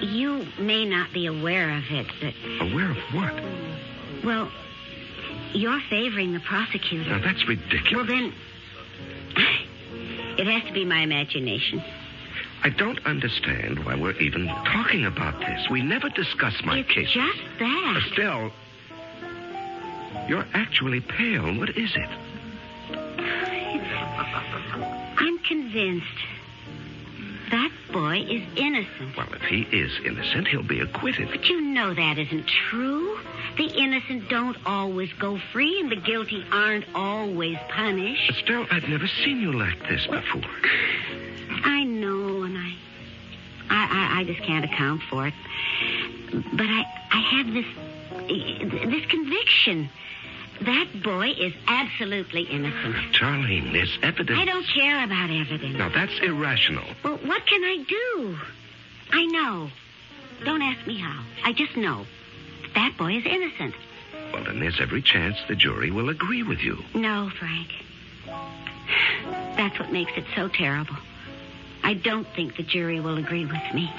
you may not be aware of it, but... Aware of what? Well, you're favoring the prosecutor. Now, that's ridiculous. Well, then, it has to be my imagination. I don't understand why we're even talking about this. We never discuss my case. It's just that. Estelle, you're actually pale. What is it? I'm convinced that boy is innocent. Well, if he is innocent, he'll be acquitted. But you know that isn't true. The innocent don't always go free, and the guilty aren't always punished. Estelle, I've never seen you like this before. I know, and I just can't account for it. But I have this conviction. That boy is absolutely innocent. Darling, there's evidence. I don't care about evidence. Now, that's irrational. Well, what can I do? I know. Don't ask me how. I just know. That boy is innocent. Well, then there's every chance the jury will agree with you. No, Frank. That's what makes it so terrible. I don't think the jury will agree with me.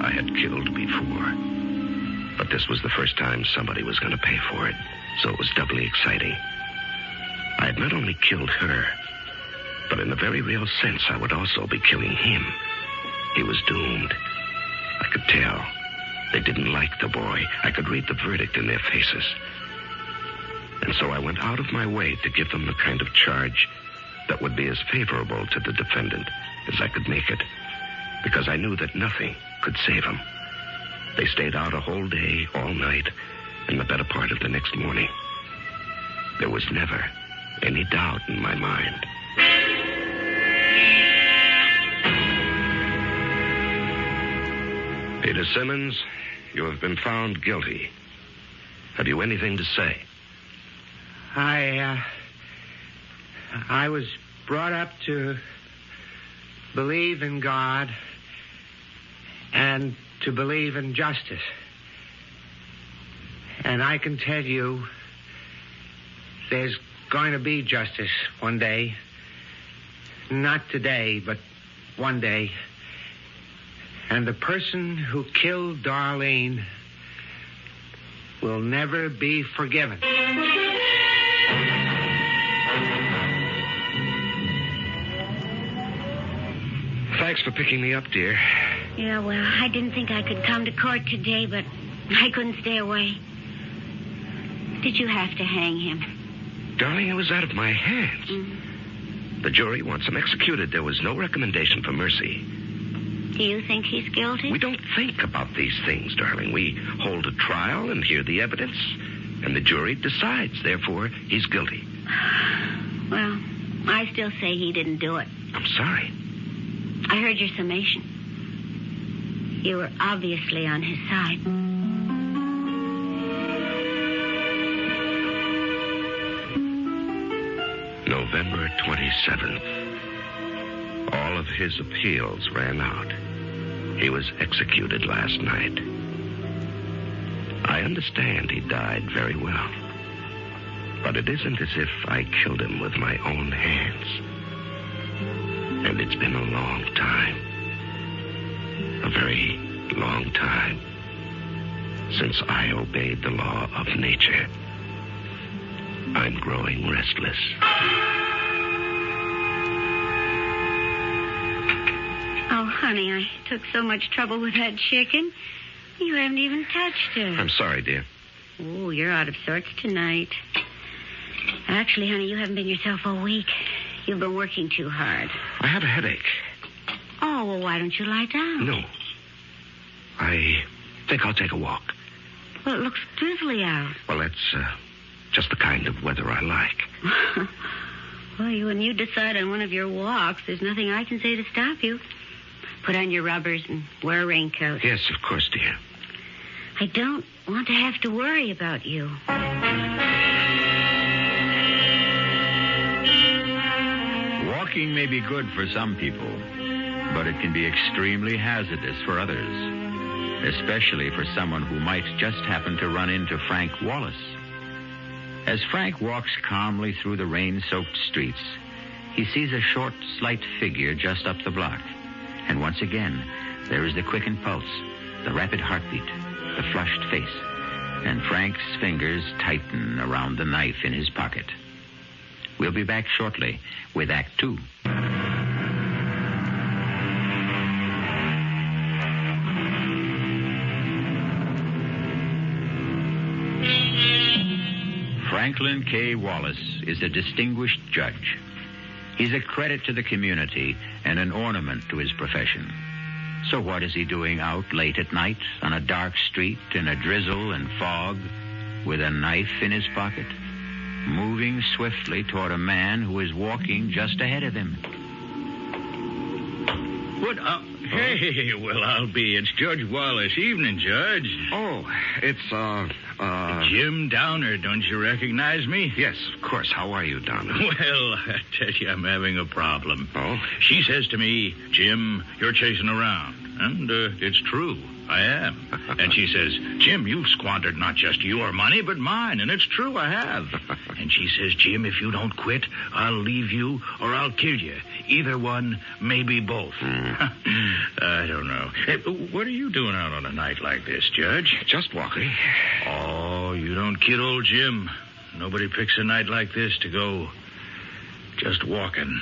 I had killed before. But this was the first time somebody was going to pay for it, so it was doubly exciting. I had not only killed her, but in a very real sense, I would also be killing him. He was doomed. I could tell. They didn't like the boy. I could read the verdict in their faces. And so I went out of my way to give them the kind of charge that would be as favorable to the defendant as I could make it, because I knew that nothing could save him. They stayed out a whole day, all night, and the better part of the next morning. There was never any doubt in my mind. Peter Simmons, you have been found guilty. Have you anything to say? I was brought up to believe in God and to believe in justice. And I can tell you there's going to be justice one day. Not today, but one day. And the person who killed Darlene will never be forgiven. Thanks for picking me up, dear. Yeah, well, I didn't think I could come to court today, but I couldn't stay away. Did you have to hang him? Darling, it was out of my hands. The jury wants him executed. There was no recommendation for mercy. Do you think he's guilty? We don't think about these things, darling. We hold a trial and hear the evidence, and the jury decides. Therefore, he's guilty. Well, I still say he didn't do it. I'm sorry. I heard your summation. You were obviously on his side. November 27th. All of his appeals ran out. He was executed last night. I understand he died very well. But it isn't as if I killed him with my own hands. And it's been a long time. A very long time since I obeyed the law of nature. I'm growing restless. Oh, honey, I took so much trouble with that chicken. You haven't even touched her. I'm sorry, dear. Oh, you're out of sorts tonight. Actually, honey, you haven't been yourself all week. You've been working too hard. I have a headache. Oh, well, why don't you lie down? No. I think I'll take a walk. Well, it looks drizzly out. Well, that's just the kind of weather I like. Well, when you decide on one of your walks, there's nothing I can say to stop you. Put on your rubbers and wear a raincoat. Yes, of course, dear. I don't want to have to worry about you. Walking may be good for some people, but it can be extremely hazardous for others, especially for someone who might just happen to run into Frank Wallace. As Frank walks calmly through the rain-soaked streets, he sees a short, slight figure just up the block. And once again, there is the quickened pulse, the rapid heartbeat, the flushed face, and Frank's fingers tighten around the knife in his pocket. We'll be back shortly with Act 2. Franklin K. Wallace is a distinguished judge. He's a credit to the community and an ornament to his profession. So what is he doing out late at night on a dark street in a drizzle and fog with a knife in his pocket? Moving swiftly toward a man who is walking just ahead of him. What? Hey, well, I'll be. It's Judge Wallace. Evening, Judge. Oh, it's, Jim Downer. Don't you recognize me? Yes, of course. How are you, Downer? Well, I tell you, I'm having a problem. Oh? She says to me, Jim, you're chasing around. And it's true. I am. And she says, Jim, you've squandered not just your money, but mine. And it's true, I have. And she says, Jim, if you don't quit, I'll leave you or I'll kill you. Either one, maybe both. I don't know. Hey, what are you doing out on a night like this, Judge? Just walking. Oh, you don't kid old Jim. Nobody picks a night like this to go just walking.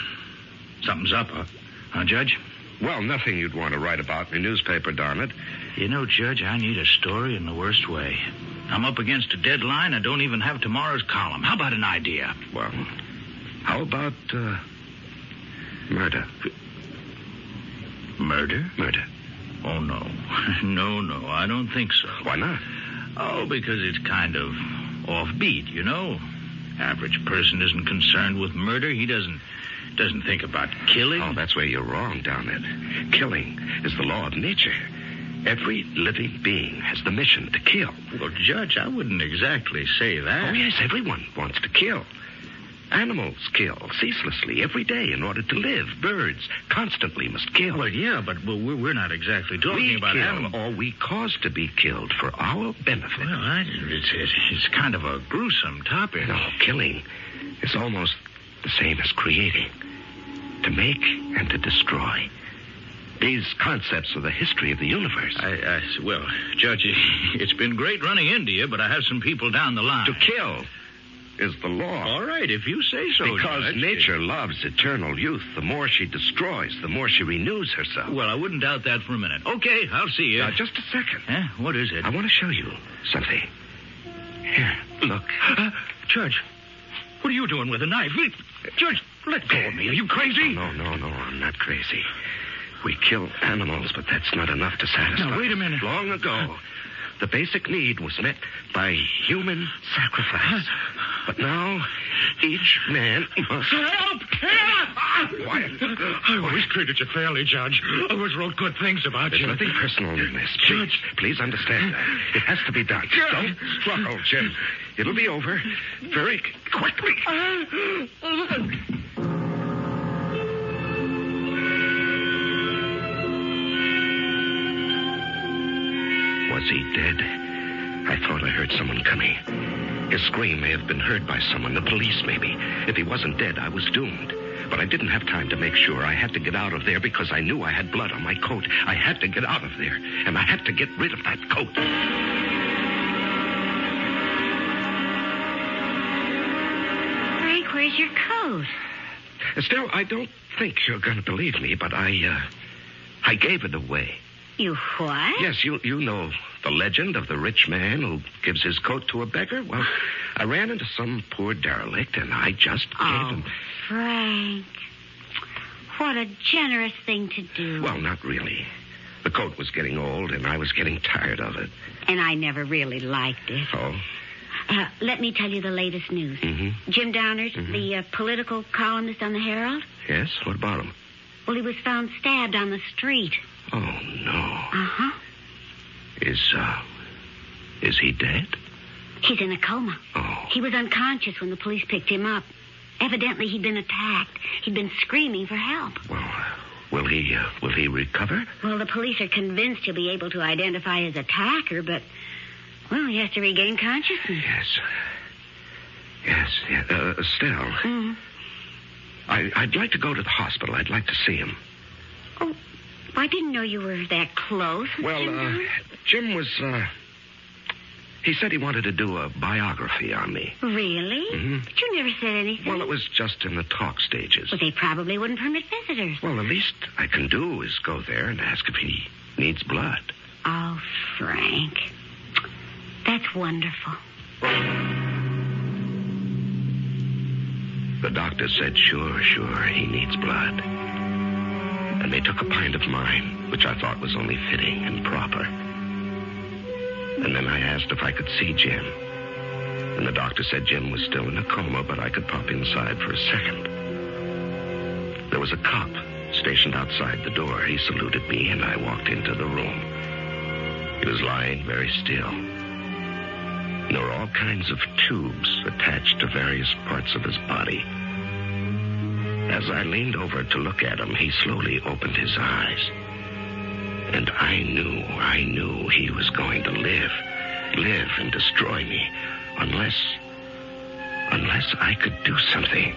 Something's up, huh, Judge? Well, nothing you'd want to write about in the newspaper, darn it. You know, Judge, I need a story in the worst way. I'm up against a deadline. I don't even have tomorrow's column. How about an idea? Well, how about, murder? Murder? Murder. Oh, no. No, I don't think so. Why not? Oh, because it's kind of offbeat, you know. Average person isn't concerned with murder. He doesn't think about killing. Oh, that's where you're wrong, Downer. Killing is the law of nature. Every living being has the mission to kill. Well, Judge, I wouldn't exactly say that. Oh, yes, everyone wants to kill. Animals kill ceaselessly every day in order to live. Birds constantly must kill. Well, yeah, but we're not exactly talking about animals. Or we cause to be killed for our benefit. Well, it's kind of a gruesome topic. No, killing is almost the same as creating. To make and to destroy. These concepts are the history of the universe. Well, Judge, it's been great running into you, but I have some people down the line. To kill is the law. All right, if you say so, Because Judge. nature loves eternal youth. The more she destroys, the more she renews herself. Well, I wouldn't doubt that for a minute. Okay, I'll see you. Now, just a second. Huh? What is it? I want to show you something. Here, look. Judge, what are you doing with a knife? Judge, let go of me. Are you crazy? No, I'm not crazy. We kill animals, but that's not enough to satisfy. Now, wait a minute. Long ago, the basic need was met by human sacrifice. But now, each man must... Help! Quiet. I always treated you fairly, Judge. I always wrote good things about There's you. nothing personal in this. Please understand that. It has to be done. Don't struggle, Jim. It'll be over very quickly. thought I heard someone coming. His scream may have been heard by someone, the police maybe. If he wasn't dead, I was doomed. But I didn't have time to make sure. I had to get out of there because I knew I had blood on my coat. I had to get out of there, and I had to get rid of that coat. Frank, where's your coat? Estelle, I don't think you're going to believe me, but I gave it away. You what? Yes, you know the legend of the rich man who gives his coat to a beggar. Well, I ran into some poor derelict, and I just gave him... Frank, what a generous thing to do. Well, not really. The coat was getting old, and I was getting tired of it. And I never really liked it. Oh? Let me tell you the latest news. Mm-hmm. Jim Downard, the political columnist on the Herald. Yes? What about him? Well, he was found stabbed on the street. Oh, no. Uh-huh. Is he dead? He's in a coma. Oh. He was unconscious when the police picked him up. Evidently, he'd been attacked. He'd been screaming for help. Well, will he recover? Well, the police are convinced he'll be able to identify his attacker, but, well, he has to regain consciousness. Yes. Estelle. I'd like to go to the hospital. I'd like to see him. Oh, I didn't know you were that close. Well, Jim was, he said he wanted to do a biography on me. Really? Mm-hmm. But you never said anything. Well, it was just in the talk stages. Well, they probably wouldn't permit visitors. Well, the least I can do is go there and ask if he needs blood. Oh, Frank. That's wonderful. The doctor said, sure, he needs blood. And they took a pint of mine, which I thought was only fitting and proper. And then I asked if I could see Jim. And the doctor said Jim was still in a coma, but I could pop inside for a second. There was a cop stationed outside the door. He saluted me, and I walked into the room. He was lying very still. There were all kinds of tubes attached to various parts of his body. As I leaned over to look at him, he slowly opened his eyes. And I knew he was going to live and destroy me, unless I could do something.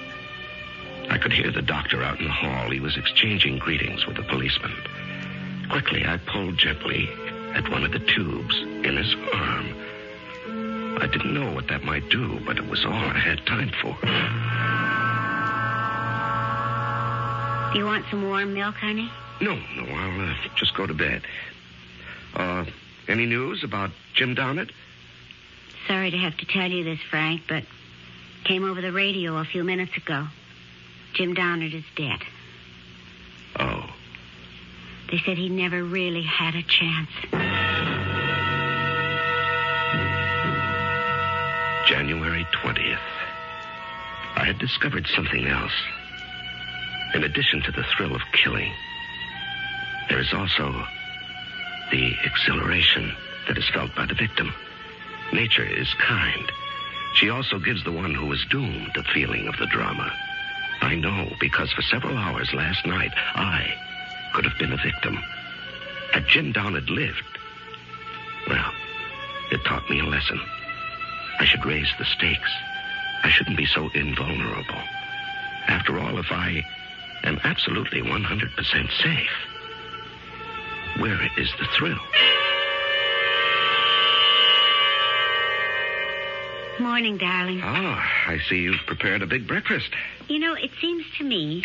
I could hear the doctor out in the hall. He was exchanging greetings with a policeman. Quickly, I pulled gently at one of the tubes in his arm. I didn't know what that might do, but it was all I had time for. Do you want some warm milk, honey? No, I'll just go to bed. Any news about Jim Downard? Sorry to have to tell you this, Frank, but came over the radio a few minutes ago. Jim Downard is dead. Oh. They said he never really had a chance. January 20th. I had discovered something else. In addition to the thrill of killing, there is also the exhilaration that is felt by the victim. Nature is kind. She also gives the one who is doomed a feeling of the drama. I know because for several hours last night, I could have been a victim. Had Jim Downard lived, well, it taught me a lesson. I should raise the stakes. I shouldn't be so invulnerable. After all, if I am absolutely 100% safe, where is the thrill? Morning, darling. Oh, I see you've prepared a big breakfast. You know, it seems to me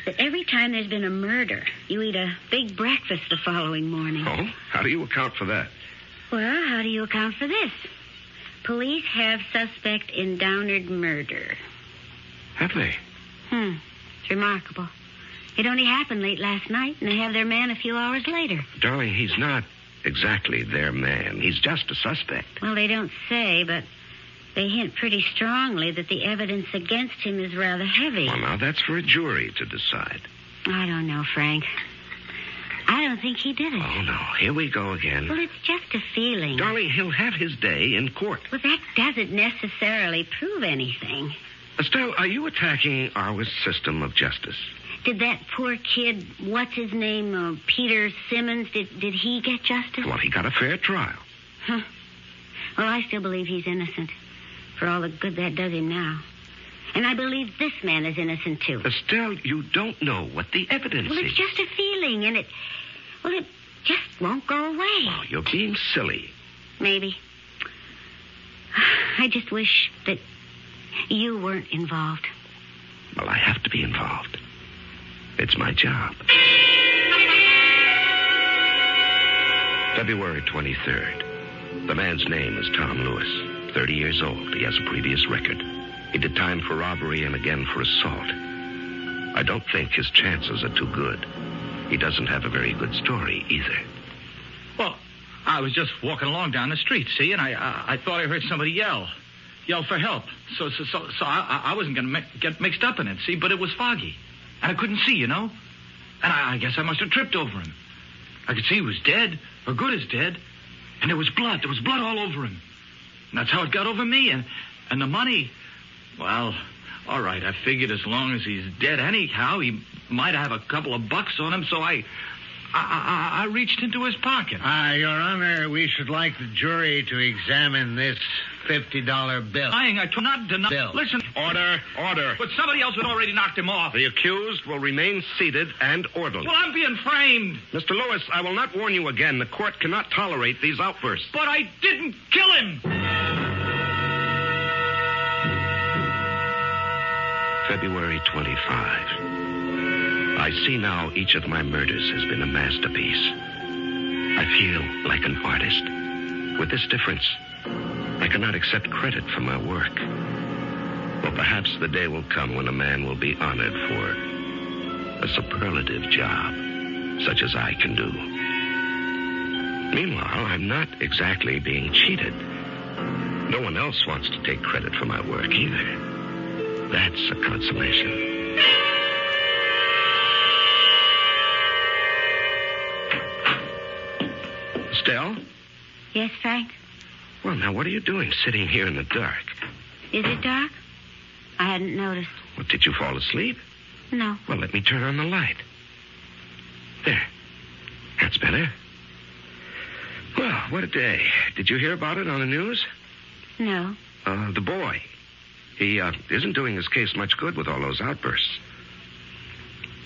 that every time there's been a murder, you eat a big breakfast the following morning. Oh? How do you account for that? Well, how do you account for this? Police have suspect in Downard murder. Have they? It's remarkable. It only happened late last night, and they have their man a few hours later. Darling, he's not exactly their man. He's just a suspect. Well, they don't say, but they hint pretty strongly that the evidence against him is rather heavy. Well, now, that's for a jury to decide. I don't know, Frank. I don't think he did it. Oh, no. Here we go again. Well, it's just a feeling. Darling, he'll have his day in court. Well, that doesn't necessarily prove anything. Estelle, are you attacking our system of justice? Did that poor kid, what's his name, Peter Simmons, did he get justice? Well, he got a fair trial. Huh. Well, I still believe he's innocent, for all the good that does him now. And I believe this man is innocent, too. Estelle, you don't know what the evidence Well, is. it's just a feeling, and it just won't go away. Oh, you're being silly. Maybe. I just wish that you weren't involved. Well, I have to be involved. It's my job. February 23rd. The man's name is Tom Lewis, 30 years old. He has a previous record. He did time for robbery and again for assault. I don't think his chances are too good. He doesn't have a very good story either. Well, I was just walking along down the street, see, and I thought I heard somebody yell for help. So I wasn't going to get mixed up in it, see, but it was foggy. And I couldn't see, And I guess I must have tripped over him. I could see he was dead, or good as dead. And there was blood. There was blood all over him. And that's how it got over me. And the money, well, all right, I figured as long as he's dead anyhow, he might have a couple of bucks on him, so I reached into his pocket. Your Honor, we should like the jury to examine this $50 bill. I cannot deny. Bill. Listen. Order. But somebody else had already knocked him off. The accused will remain seated and orderly. Well, I'm being framed. Mr. Lewis, I will not warn you again. The court cannot tolerate these outbursts. But I didn't kill him. February 25. I see now each of my murders has been a masterpiece. I feel like an artist. With this difference, I cannot accept credit for my work. Well, perhaps the day will come when a man will be honored for a superlative job, such as I can do. Meanwhile, I'm not exactly being cheated. No one else wants to take credit for my work either. That's a consolation. Estelle? Yes, Frank? Well, now, what are you doing sitting here in the dark? Is it dark? I hadn't noticed. Well, did you fall asleep? No. Well, let me turn on the light. There. That's better. Well, what a day. Did you hear about it on the news? No. The boy. He isn't doing his case much good with all those outbursts.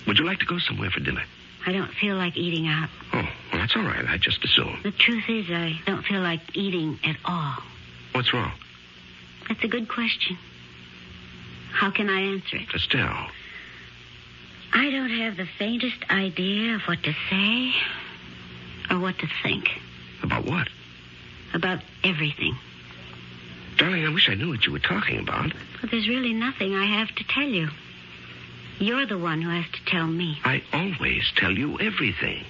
Would you like to go somewhere for dinner? I don't feel like eating out. Oh, well, that's all right. I just assumed. The truth is, I don't feel like eating at all. What's wrong? That's a good question. How can I answer it? Estelle. I don't have the faintest idea of what to say or what to think. About what? About everything. Darling, I wish I knew what you were talking about. But there's really nothing I have to tell you. You're the one who has to tell me. I always tell you everything.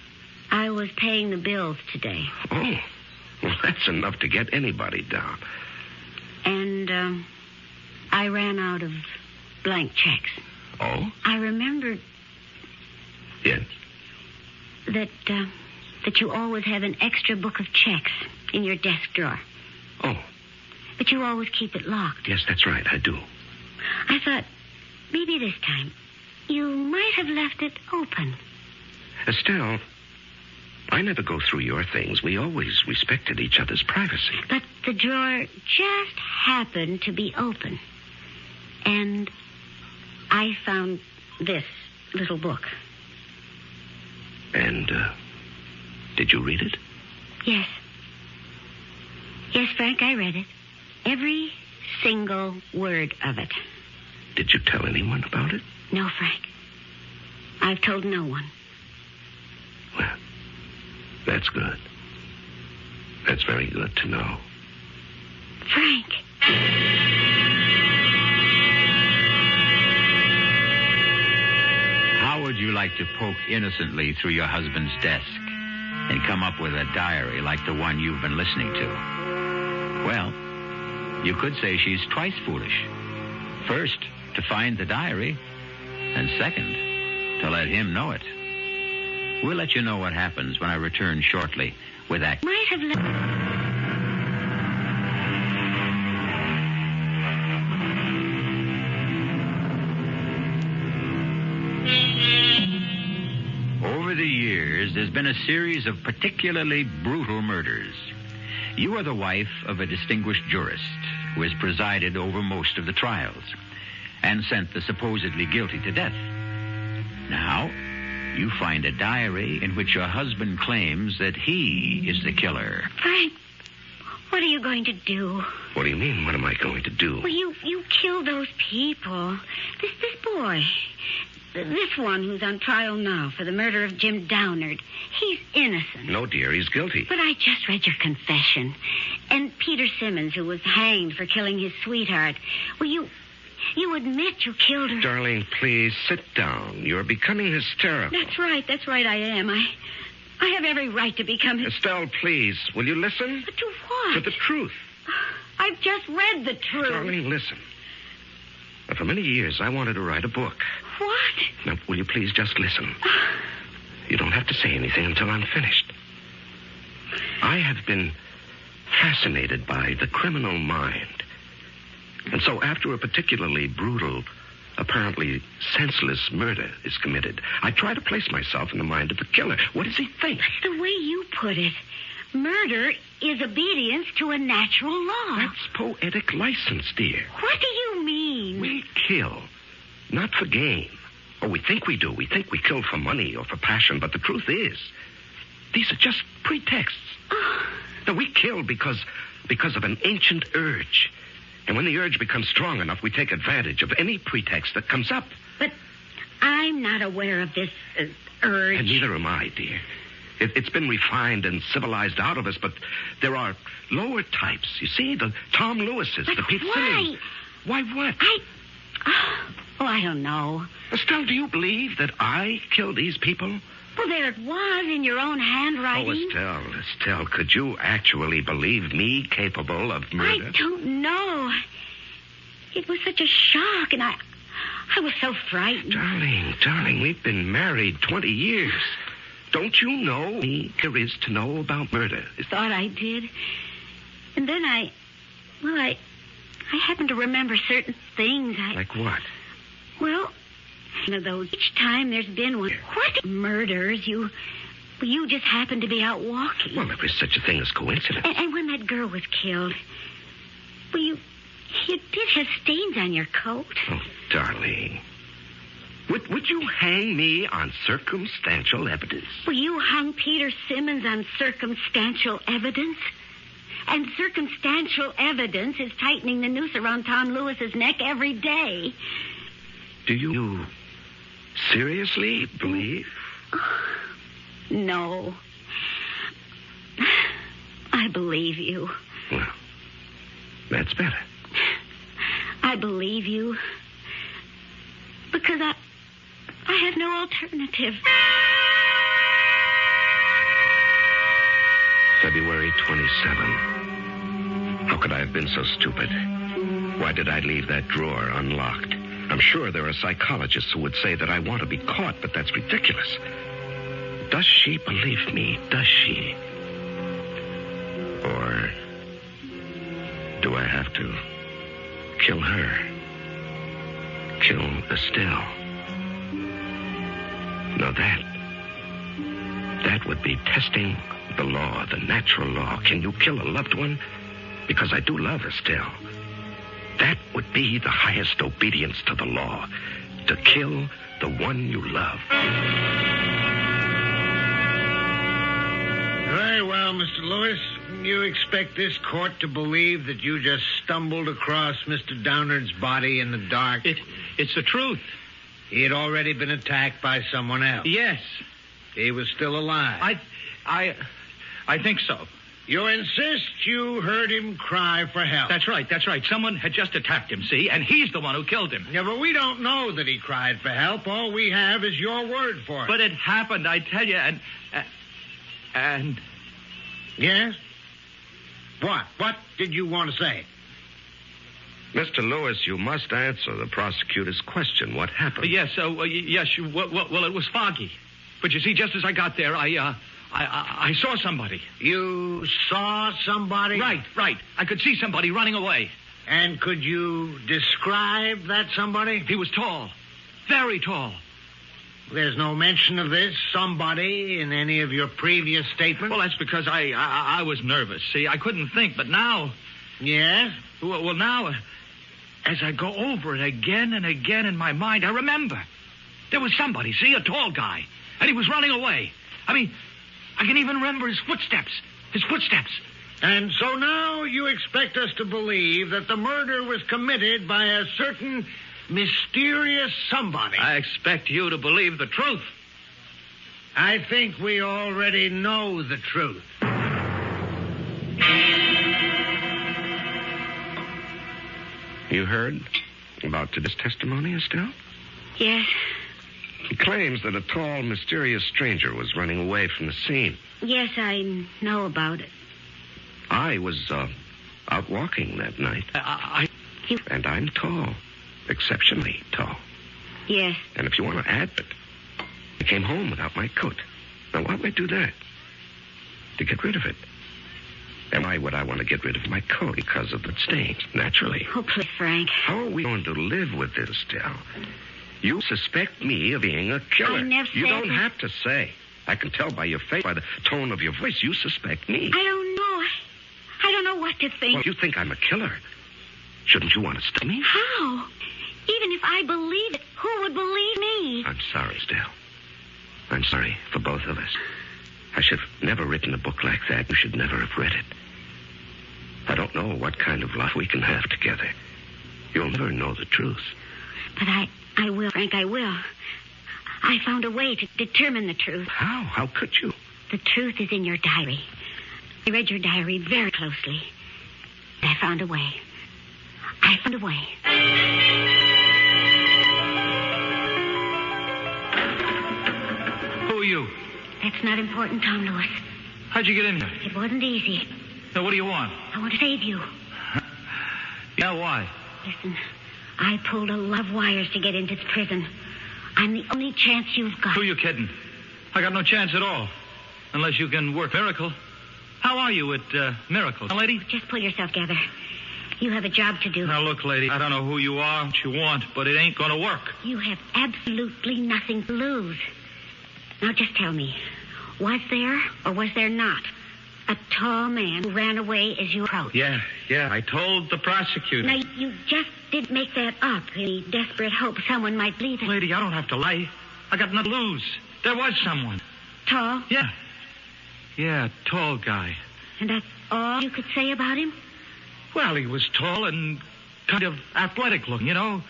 I was paying the bills today. Oh, well, that's enough to get anybody down. And, I ran out of blank checks. Oh? I remembered... Yes? That you always have an extra book of checks in your desk drawer. Oh. But you always keep it locked. Yes, that's right, I do. I thought, maybe this time, you might have left it open. Estelle, I never go through your things. We always respected each other's privacy. But the drawer just happened to be open. And I found this little book. And, did you read it? Yes. Yes, Frank, I read it. Every single word of it. Did you tell anyone about it? No, Frank. I've told no one. Well, that's good. That's very good to know. Frank. How would you like to poke innocently through your husband's desk and come up with a diary like the one you've been listening to? Well, you could say she's twice foolish. First, to find the diary, and second, to let him know it. We'll let you know what happens when I return shortly with that. Might have Over the years, there's been a series of particularly brutal murders. You are the wife of a distinguished jurist who has presided over most of the trials and sent the supposedly guilty to death. Now, you find a diary in which your husband claims that he is the killer. Frank, what are you going to do? What do you mean, what am I going to do? Well, you killed those people. This boy. This one who's on trial now for the murder of Jim Downard. He's innocent. No, dear, he's guilty. But I just read your confession. And Peter Simmons, who was hanged for killing his sweetheart. Well, you admit you killed her. Darling, please, sit down. You're becoming hysterical. That's right, I am. I have every right to become... Estelle, please, will you listen? But to what? To the truth. I've just read the truth. Darling, listen. Now, for many years, I wanted to write a book. What? Now, will you please just listen? You don't have to say anything until I'm finished. I have been fascinated by the criminal mind. And so after a particularly brutal, apparently senseless murder is committed, I try to place myself in the mind of the killer. What does he think? The way you put it, murder is obedience to a natural law. That's poetic license, dear. What do you mean? We kill, not for gain. Or we think we do. We think we kill for money or for passion, but the truth is, these are just pretexts. Now, we kill because of an ancient urge. And when the urge becomes strong enough, we take advantage of any pretext that comes up. But I'm not aware of this urge. And neither am I, dear. It's been refined and civilized out of us, but there are lower types. You see, the Tom Lewises, the Pete Simmons. Why what? I don't know. Estelle, do you believe that I killed these people? Well, there it was in your own handwriting. Oh, Estelle, could you actually believe me capable of murder? I don't know. It was such a shock, and I was so frightened. Darling, we've been married 20 years. Don't you know there is to know about murder? Thought I did. And then I happened to remember certain things. Like what? Well, though each time there's been one. What? Murders, you just happened to be out walking. Well, if there's such a thing as coincidence. And when that girl was killed, well, you did have stains on your coat. Oh, darling. Would you hang me on circumstantial evidence? Well, you hung Peter Simmons on circumstantial evidence. And circumstantial evidence is tightening the noose around Tom Lewis's neck every day. Do you seriously believe? No. I believe you. Well, that's better. I believe you. Because I have no alternative. February 27. How could I have been so stupid? Why did I leave that drawer unlocked? I'm sure there are psychologists who would say that I want to be caught, but that's ridiculous. Does she believe me? Does she? Or do I have to kill her? Kill Estelle? No, that would be testing the law, the natural law. Can you kill a loved one? Because I do love Estelle. That would be the highest obedience to the law, to kill the one you love. Very well, Mr. Lewis. You expect this court to believe that you just stumbled across Mr. Downard's body in the dark? It's the truth. He had already been attacked by someone else. Yes. He was still alive. I think so. You insist you heard him cry for help. That's right. Someone had just attacked him, see? And he's the one who killed him. Yeah, but we don't know that he cried for help. All we have is your word for it. But it happened, I tell you, and... Yes? What? What did you want to say? Mr. Lewis, you must answer the prosecutor's question. What happened? Yes, well, it was foggy. But you see, just as I got there, I saw somebody. You saw somebody? Right. I could see somebody running away. And could you describe that somebody? He was tall. Very tall. There's no mention of this somebody in any of your previous statements? Well, that's because I was nervous. See, I couldn't think, but now... Yes? Well, now, as I go over it again and again in my mind, I remember. There was somebody, see, a tall guy, and he was running away. I mean, I can even remember his footsteps. His footsteps. And so now you expect us to believe that the murder was committed by a certain mysterious somebody. I expect you to believe the truth. I think we already know the truth. You heard about today's testimony, Estelle? Yes. He claims that a tall, mysterious stranger was running away from the scene. Yes, I know about it. I was out walking that night. And I'm tall. Exceptionally tall. Yes. And if you want to add it, I came home without my coat. Now, why would I do that? To get rid of it. And why would I want to get rid of my coat? Because of the stains, naturally. Oh, please, Frank. How are we going to live with this, Estelle? You suspect me of being a killer. I never You said don't that. have to say. I can tell by your face, by the tone of your voice, you suspect me. I don't know. I don't know what to think. Well, you think I'm a killer. Shouldn't you want to stop me? How? Even if I believe it, who would believe me? I'm sorry, Estelle. I'm sorry for both of us. I should have never written a book like that. You should never have read it. I don't know what kind of life we can have together. You'll never know the truth. But I will, Frank, I will. I found a way to determine the truth. How? How could you? The truth is in your diary. I read your diary very closely. And I found a way. I found a way. Who are you? That's not important, Tom Lewis. How'd you get in here? It wasn't easy. Now, what do you want? I want to save you. Yeah, why? Listen, I pulled a lot of wires to get into this prison. I'm the only chance you've got. Who are you kidding? I got no chance at all. Unless you can work Miracle. How are you at Miracle, lady? Just pull yourself together. You have a job to do. Now, look, lady, I don't know who you are, what you want, but it ain't going to work. You have absolutely nothing to lose. Now, just tell me, was there or was there not a tall man who ran away as you approached? Yeah, I told the prosecutor. Now, you just didn't make that up in any desperate hope someone might believe it. Lady, I don't have to lie. I got nothing to lose. There was someone. Tall? Yeah, tall guy. And that's all you could say about him? Well, he was tall and kind of athletic looking, you know.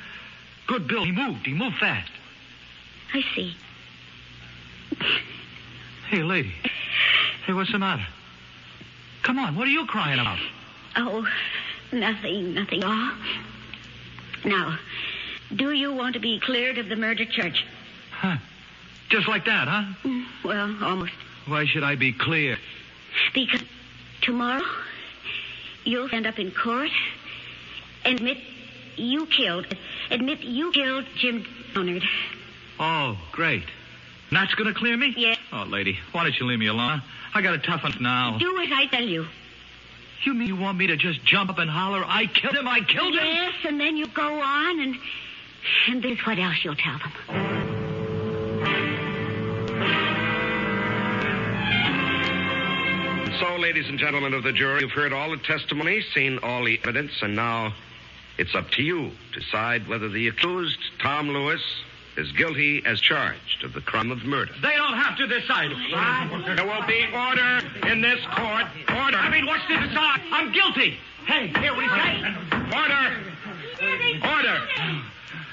Good build. He moved fast. I see. Hey, lady. Hey, what's the matter? Come on, what are you crying about? Oh, nothing. Oh. Now, do you want to be cleared of the murder charge? Huh. Just like that, huh? Well, almost. Why should I be cleared? Because tomorrow you'll stand up in court and admit you killed Jim Leonard. Oh, great. And that's going to clear me? Yes. Oh, lady, why don't you leave me alone? I got a tough one now. Do as I tell you. You mean you want me to just jump up and holler, I killed him? Yes, and then you go on and this is what else you'll tell them. So, ladies and gentlemen of the jury, you've heard all the testimony, seen all the evidence, and now it's up to you to decide whether the accused, Tom Lewis, is guilty as charged of the crime of murder. They don't have to decide. There will be order in this court. Order. I mean, what's to decide? I'm guilty. Hey, here we say. Order.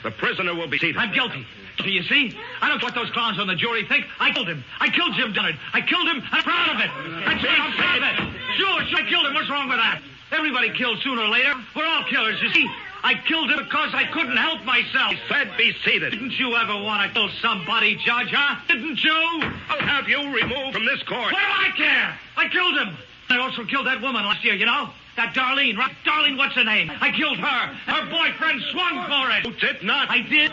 The prisoner will be seated. I'm guilty. Do you see? I don't care what those clowns on the jury think. I killed him. I killed Jim Leonard. I killed him. I'm proud of it. I'm proud of it. Sure, I killed him. What's wrong with that? Everybody kills sooner or later. We're all killers, you see. I killed him because I couldn't help myself. He said be seated. Didn't you ever want to kill somebody, Judge, huh? Didn't you? I'll have you removed from this court. What do I care? I killed him. I also killed that woman last year, you know? That Darlene, right? Darlene, what's her name? I killed her. Her boyfriend swung for it. You did not. I did.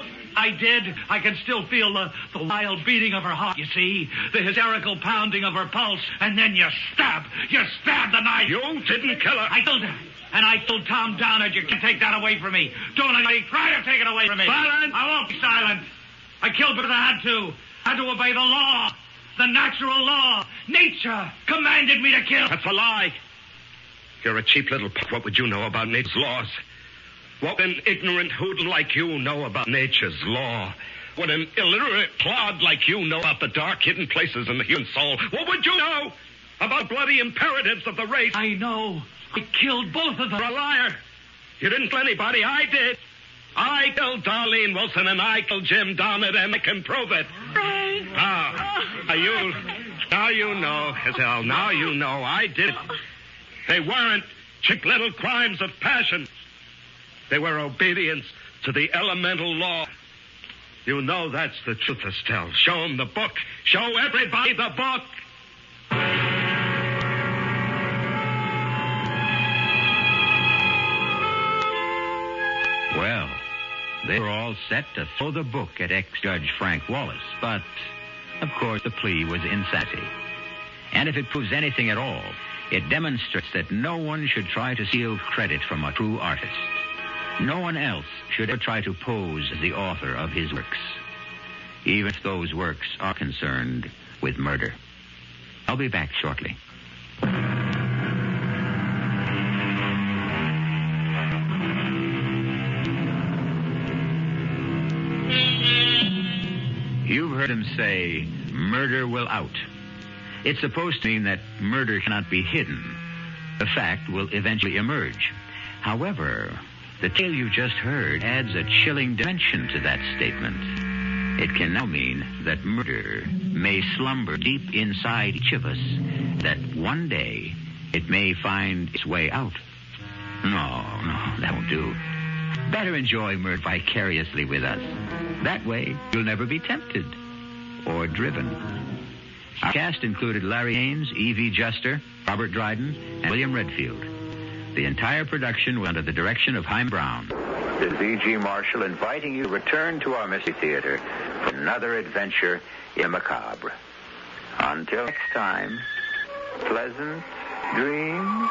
I can still feel the wild beating of her heart, you see? The hysterical pounding of her pulse. And then you stab the knife. You didn't kill her. I killed her. And I told Tom Downard, you can take that away from me. Don't anybody try to take it away from me. Silence. I won't be silent. I killed because I had to. I had to obey the law. The natural law. Nature commanded me to kill. That's a lie. You're a cheap little p***. What would you know about nature's laws? What would an ignorant hoodlum like you know about nature's law? What an illiterate clod like you know about the dark hidden places in the human soul? What would you know about bloody imperatives of the race? I know. I killed both of them. You're a liar. You didn't kill anybody. I did. I killed Darlene Wilson and I killed Jim Donnet, and I can prove it. Frank. Now you know, Hazel. Now you know I did it. They weren't cheap little crimes of passion. They were obedience to the elemental law. You know that's the truth, Estelle. Show them the book. Show everybody the book. Well, they were all set to throw the book at ex-Judge Frank Wallace, but, of course, the plea was insanity. And if it proves anything at all, it demonstrates that no one should try to steal credit from a true artist. No one else should ever try to pose as the author of his works, even if those works are concerned with murder. I'll be back shortly. You've heard him say, murder will out. It's supposed to mean that murder cannot be hidden. The fact will eventually emerge. However, the tale you just heard adds a chilling dimension to that statement. It can now mean that murder may slumber deep inside each of us, that one day it may find its way out. No, that won't do. Better enjoy murder vicariously with us. That way, you'll never be tempted or driven. Our cast included Larry Haines, Evie Juster, Robert Dryden, and William Redfield. The entire production was under the direction of Haim Brown. This is E.G. Marshall inviting you to return to our Mystery Theater for another adventure in macabre. Until next time, pleasant dreams.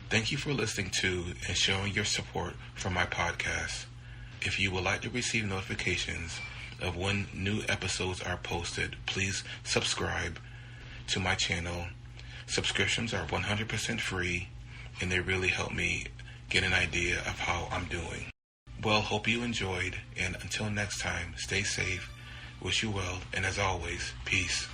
Thank you for listening to and showing your support for my podcast. If you would like to receive notifications of when new episodes are posted, please subscribe to my channel. Subscriptions are 100% free, and they really help me get an idea of how I'm doing. Well, hope you enjoyed, and until next time, stay safe, wish you well, and as always, peace.